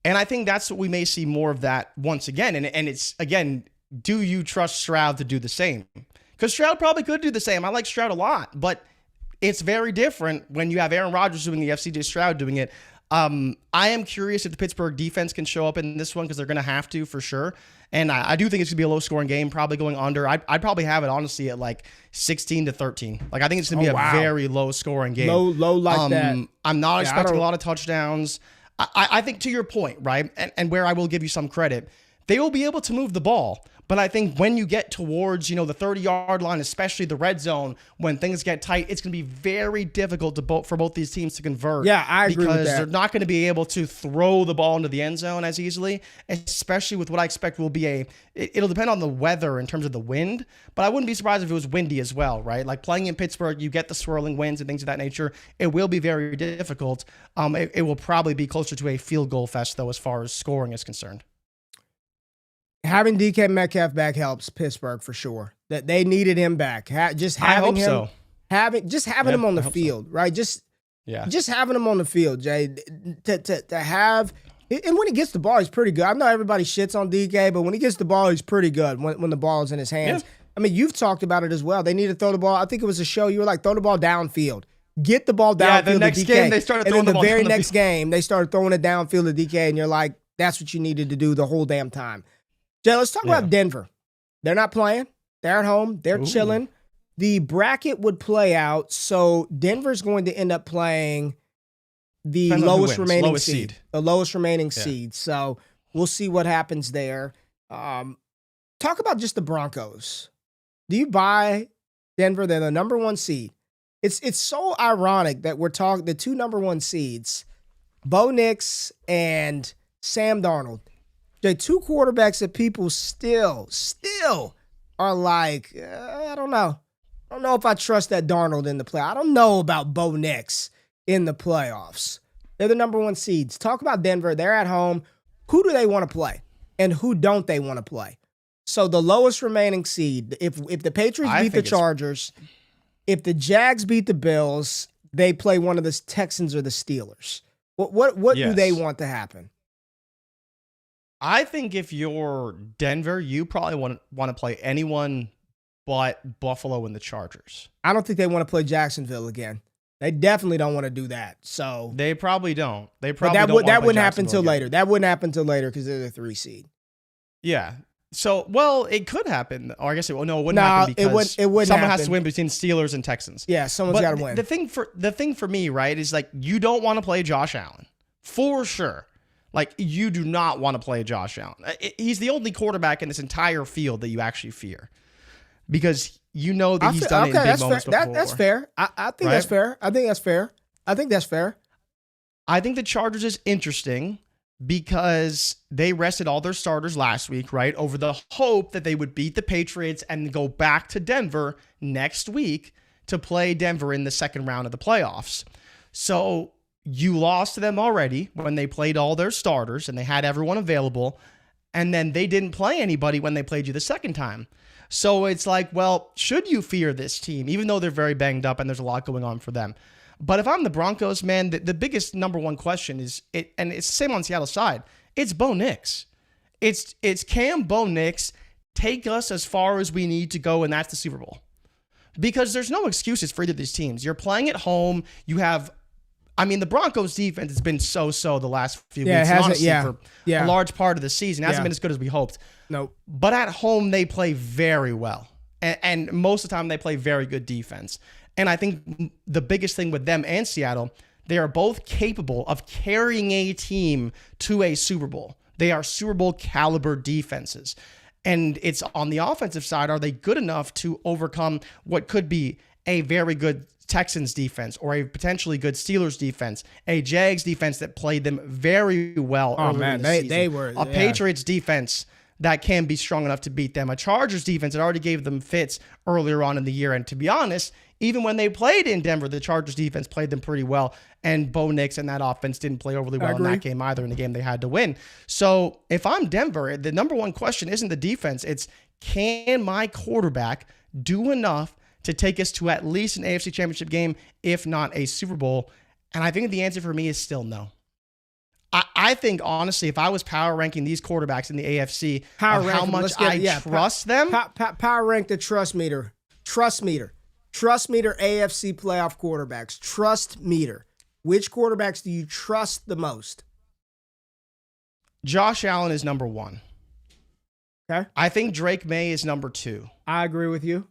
And I think that's what we may see more of that once again. And it's, again, do you trust Stroud to do the same? Because Stroud probably could do the same. I like Stroud a lot, but it's very different when you have Aaron Rodgers doing the CJ Stroud doing it. I am curious if the Pittsburgh defense can show up in this one because they're going to have to for sure. And I do think it's going to be a low-scoring game, probably going under. I'd probably have it, honestly, at like 16-13. Like, I think it's going to be a very low-scoring game. Low like that. I'm not expecting a lot of touchdowns. I think to your point, right, and where I will give you some credit, they will be able to move the ball. But I think when you get towards, the 30-yard line, especially the red zone, when things get tight, it's going to be very difficult for both these teams to convert. Yeah, I agree with that. Because they're not going to be able to throw the ball into the end zone as easily, especially with what I expect will be it'll depend on the weather in terms of the wind, but I wouldn't be surprised if it was windy as well, right? Like playing in Pittsburgh, you get the swirling winds and things of that nature. It will be very difficult. It will probably be closer to a field goal fest, though, as far as scoring is concerned. Having DK Metcalf back helps Pittsburgh for sure. That they needed him back. Just having him, having him on the field, right? Just having him on the field, Jay. To have, and when he gets the ball, he's pretty good. I know everybody shits on DK, but when he gets the ball, he's pretty good when the ball is in his hands. Yeah. I mean, you've talked about it as well. They need to throw the ball. I think it was a show. You were like, throw the ball downfield. Get the ball downfield. Yeah, the next game they started throwing the ball. And then the very next game they started throwing it downfield to DK, and you're like, that's what you needed to do the whole damn time. Jay, let's talk about Denver. They're not playing. They're at home. They're chilling. The bracket would play out, so Denver's going to end up playing the lowest remaining seed. The lowest remaining seed. So we'll see what happens there. Talk about just the Broncos. Do you buy Denver? They're the number one seed. It's so ironic that we're talking the two number one seeds, Bo Nix and Sam Darnold. The two quarterbacks that people still are like, I don't know. I don't know if I trust that Darnold in the play. I don't know about Bo Nix in the playoffs. They're the number 1 seeds. Talk about Denver. They're at home. Who do they want to play? And who don't they want to play? So the lowest remaining seed, if the Patriots beat the Chargers, if the Jags beat the Bills, they play one of the Texans or the Steelers. What do they want to happen? I think if you're Denver, you probably want to play anyone but Buffalo and the Chargers. I don't think they want to play Jacksonville again. They definitely don't want to do that. So they probably don't. That wouldn't happen until later. That wouldn't happen until later because they're the 3 seed. Yeah. So, well, it could happen. Or I guess it wouldn't happen because someone has to win between Steelers and Texans. Yeah, someone's got to win. The thing for me, right, is like you don't want to play Josh Allen for sure. Like you do not want to play Josh Allen. He's the only quarterback in this entire field that you actually fear because you know that he's done it in big moments before. That's fair. I think that's fair. I think that's fair. I think the Chargers is interesting because they rested all their starters last week, right? Over the hope that they would beat the Patriots and go back to Denver next week to play Denver in the second round of the playoffs. So you lost to them already when they played all their starters and they had everyone available. And then they didn't play anybody when they played you the second time. So it's like, well, should you fear this team, even though they're very banged up and there's a lot going on for them? But if I'm the Broncos, man, the biggest number 1 question is, and it's the same on Seattle's side, it's Bo Nix. It's can Bo Nix take us as far as we need to go, and that's the Super Bowl? Because there's no excuses for either of these teams. You're playing at home. You have, the Broncos defense has been so-so the last few weeks. Honestly, for a large part of the season. It hasn't been as good as we hoped. Nope. But at home, they play very well. And most of the time, they play very good defense. And I think the biggest thing with them and Seattle, they are both capable of carrying a team to a Super Bowl. They are Super Bowl caliber defenses. And it's on the offensive side, are they good enough to overcome what could be a very good Texans defense or a potentially good Steelers defense, a Jags defense that played them very well earlier in the season. They were a Patriots defense that can be strong enough to beat them, a Chargers defense that already gave them fits earlier on in the year. And to be honest, even when they played in Denver, the Chargers defense played them pretty well, and Bo Nix and that offense didn't play overly well in that game either, in the game they had to win. So if I'm Denver, the number 1 question isn't the defense, it's can my quarterback do enough to take us to at least an AFC Championship game, if not a Super Bowl? And I think the answer for me is still no. I think, honestly, if I was power ranking these quarterbacks in the AFC, how much I trust them. Power rank the trust meter. Trust meter. Trust meter AFC playoff quarterbacks. Trust meter. Which quarterbacks do you trust the most? Josh Allen is number 1. Okay. I think Drake May is number 2. I agree with you.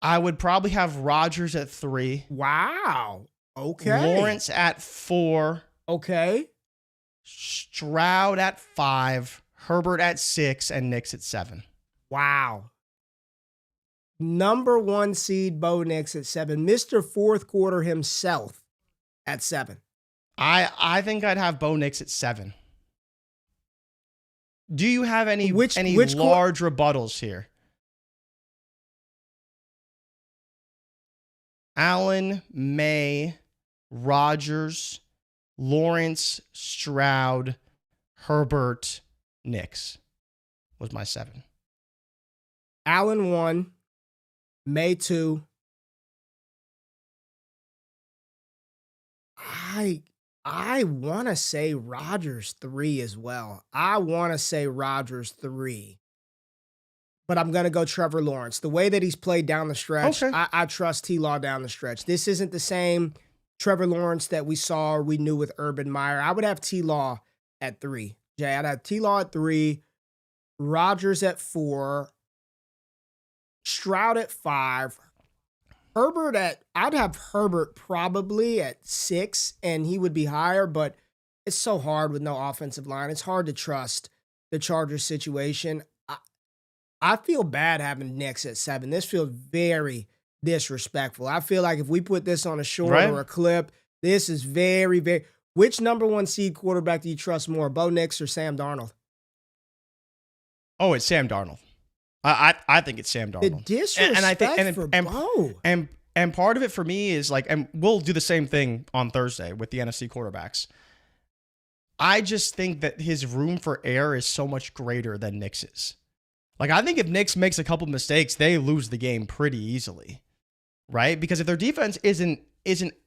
I would probably have Rodgers at 3. Wow. Okay. Lawrence at 4. Okay. Stroud at 5. Herbert at 6. And Nix at 7. Wow. Number 1 seed Bo Nix at 7. Mr. Fourth Quarter himself at 7. I think I'd have Bo Nix at 7. Do you have any large rebuttals here? Allen, May, Rodgers, Lawrence, Stroud, Herbert, Nix was my 7. Allen 1. May 2. I want to say Rodgers 3 as well. I want to say Rodgers 3. But I'm going to go Trevor Lawrence. The way that he's played down the stretch, okay. I trust T-Law down the stretch. This isn't the same Trevor Lawrence that we saw or we knew with Urban Meyer. I would have T-Law at 3. Jay, I'd have T-Law at 3. Rodgers at 4. Stroud at 5. I'd have Herbert probably at 6, and he would be higher, but it's so hard with no offensive line. It's hard to trust the Chargers situation. I feel bad having Nix at 7. This feels very disrespectful. I feel like if we put this on a short or a clip, this is very, very... Which number 1 seed quarterback do you trust more, Bo Nix or Sam Darnold? Oh, it's Sam Darnold. I think it's Sam Darnold. The disrespect for Bo. And part of it for me is like, and we'll do the same thing on Thursday with the NFC quarterbacks. I just think that his room for error is so much greater than Nick's. Like, I think if Nick makes a couple mistakes, they lose the game pretty easily, right? Because if their defense isn't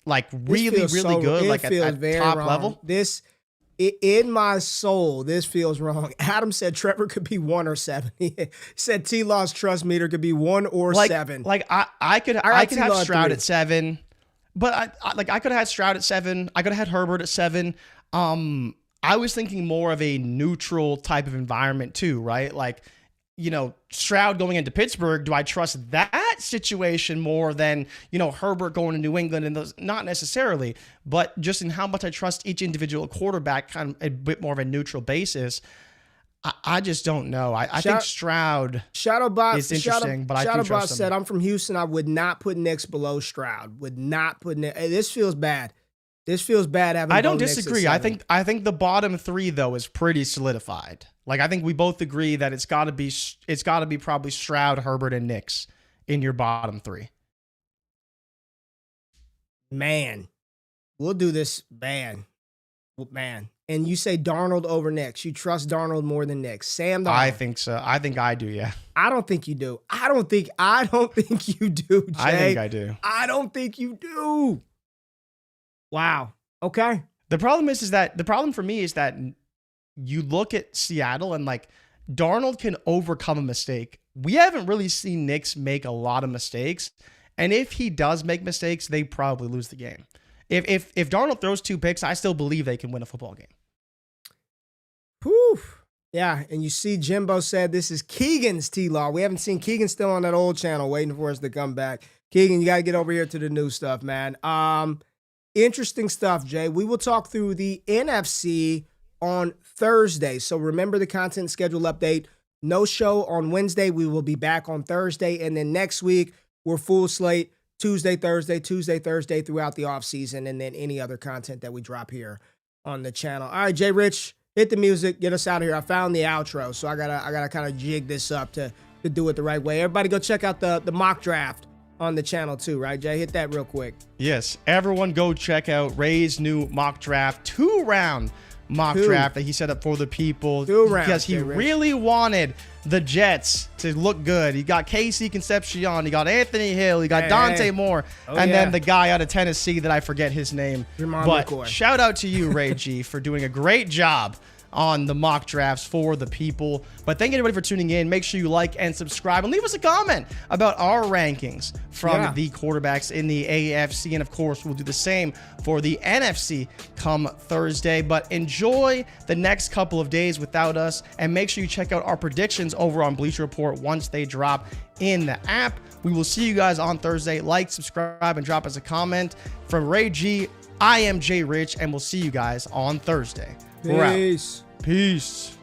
like really good, like at top level, in my soul, this feels wrong. Adam said Trevor could be 1 or 7. He said T-Law's trust meter could be 1 or 7. Like I could have Stroud at 7, but I could have had Stroud at 7. I could have had Herbert at 7. I was thinking more of a neutral type of environment too, right? Like, you know, Stroud going into Pittsburgh, do I trust that situation more than, you know, Herbert going to New England? And those, not necessarily, but just in how much I trust each individual quarterback, kind of a bit more of a neutral basis. I just don't know. I think Stroud is interesting, but I do trust him. Said, I'm from Houston. I would not put Knicks below Stroud. Would not put Knicks. Hey, this feels bad. This feels bad having. I don't disagree. I think the bottom 3 though is pretty solidified. Like, I think we both agree that it's got to be probably Stroud, Herbert, and Knicks in your bottom 3. Man, we'll do this. Man. And you say Darnold over Knicks. You trust Darnold more than Knicks. Sam Darnold. I think so. I think I do. Yeah. I don't think you do. I don't think you do, Jay. I think I do. I don't think you do. Wow. Okay. The problem for me is that you look at Seattle and like Darnold can overcome a mistake. We haven't really seen Knicks make a lot of mistakes. And if he does make mistakes, they probably lose the game. If Darnold throws 2 picks, I still believe they can win a football game. Whew. Yeah, and you see Jimbo said this is Keegan's T-Law. We haven't seen Keegan, still on that old channel waiting for us to come back. Keegan, you got to get over here to the new stuff, man. Interesting stuff, Jay. We will talk through the NFC on Thursday. So remember the content schedule update. No show on Wednesday. We will be back on Thursday. And then next week, we're full slate. Tuesday, Thursday throughout the offseason. And then any other content that we drop here on the channel. All right, Jay Rich, hit the music. Get us out of here. I found the outro. So I gotta kind of jig this up to do it the right way. Everybody go check out the mock draft on the channel too, right, Jay? Hit that real quick. Yes, everyone go check out Ray's new mock draft, 2-round mock draft that he set up for the people because he really wanted the Jets to look good. He got Casey Concepcion, he got Anthony Hill, he got Dante Moore, then the guy out of Tennessee that I forget his name. But McCoy. Shout out to you, Ray G, for doing a great job on the mock drafts for the people. But thank you everybody for tuning in. Make sure you like and subscribe and leave us a comment about our rankings from the quarterbacks in the AFC. And of course, we'll do the same for the NFC come Thursday. But enjoy the next couple of days without us, and make sure you check out our predictions over on Bleacher Report once they drop in the app. We will see you guys on Thursday. Like, subscribe, and drop us a comment. From Ray G, I am Jay Rich, and we'll see you guys on Thursday. Peace. Peace.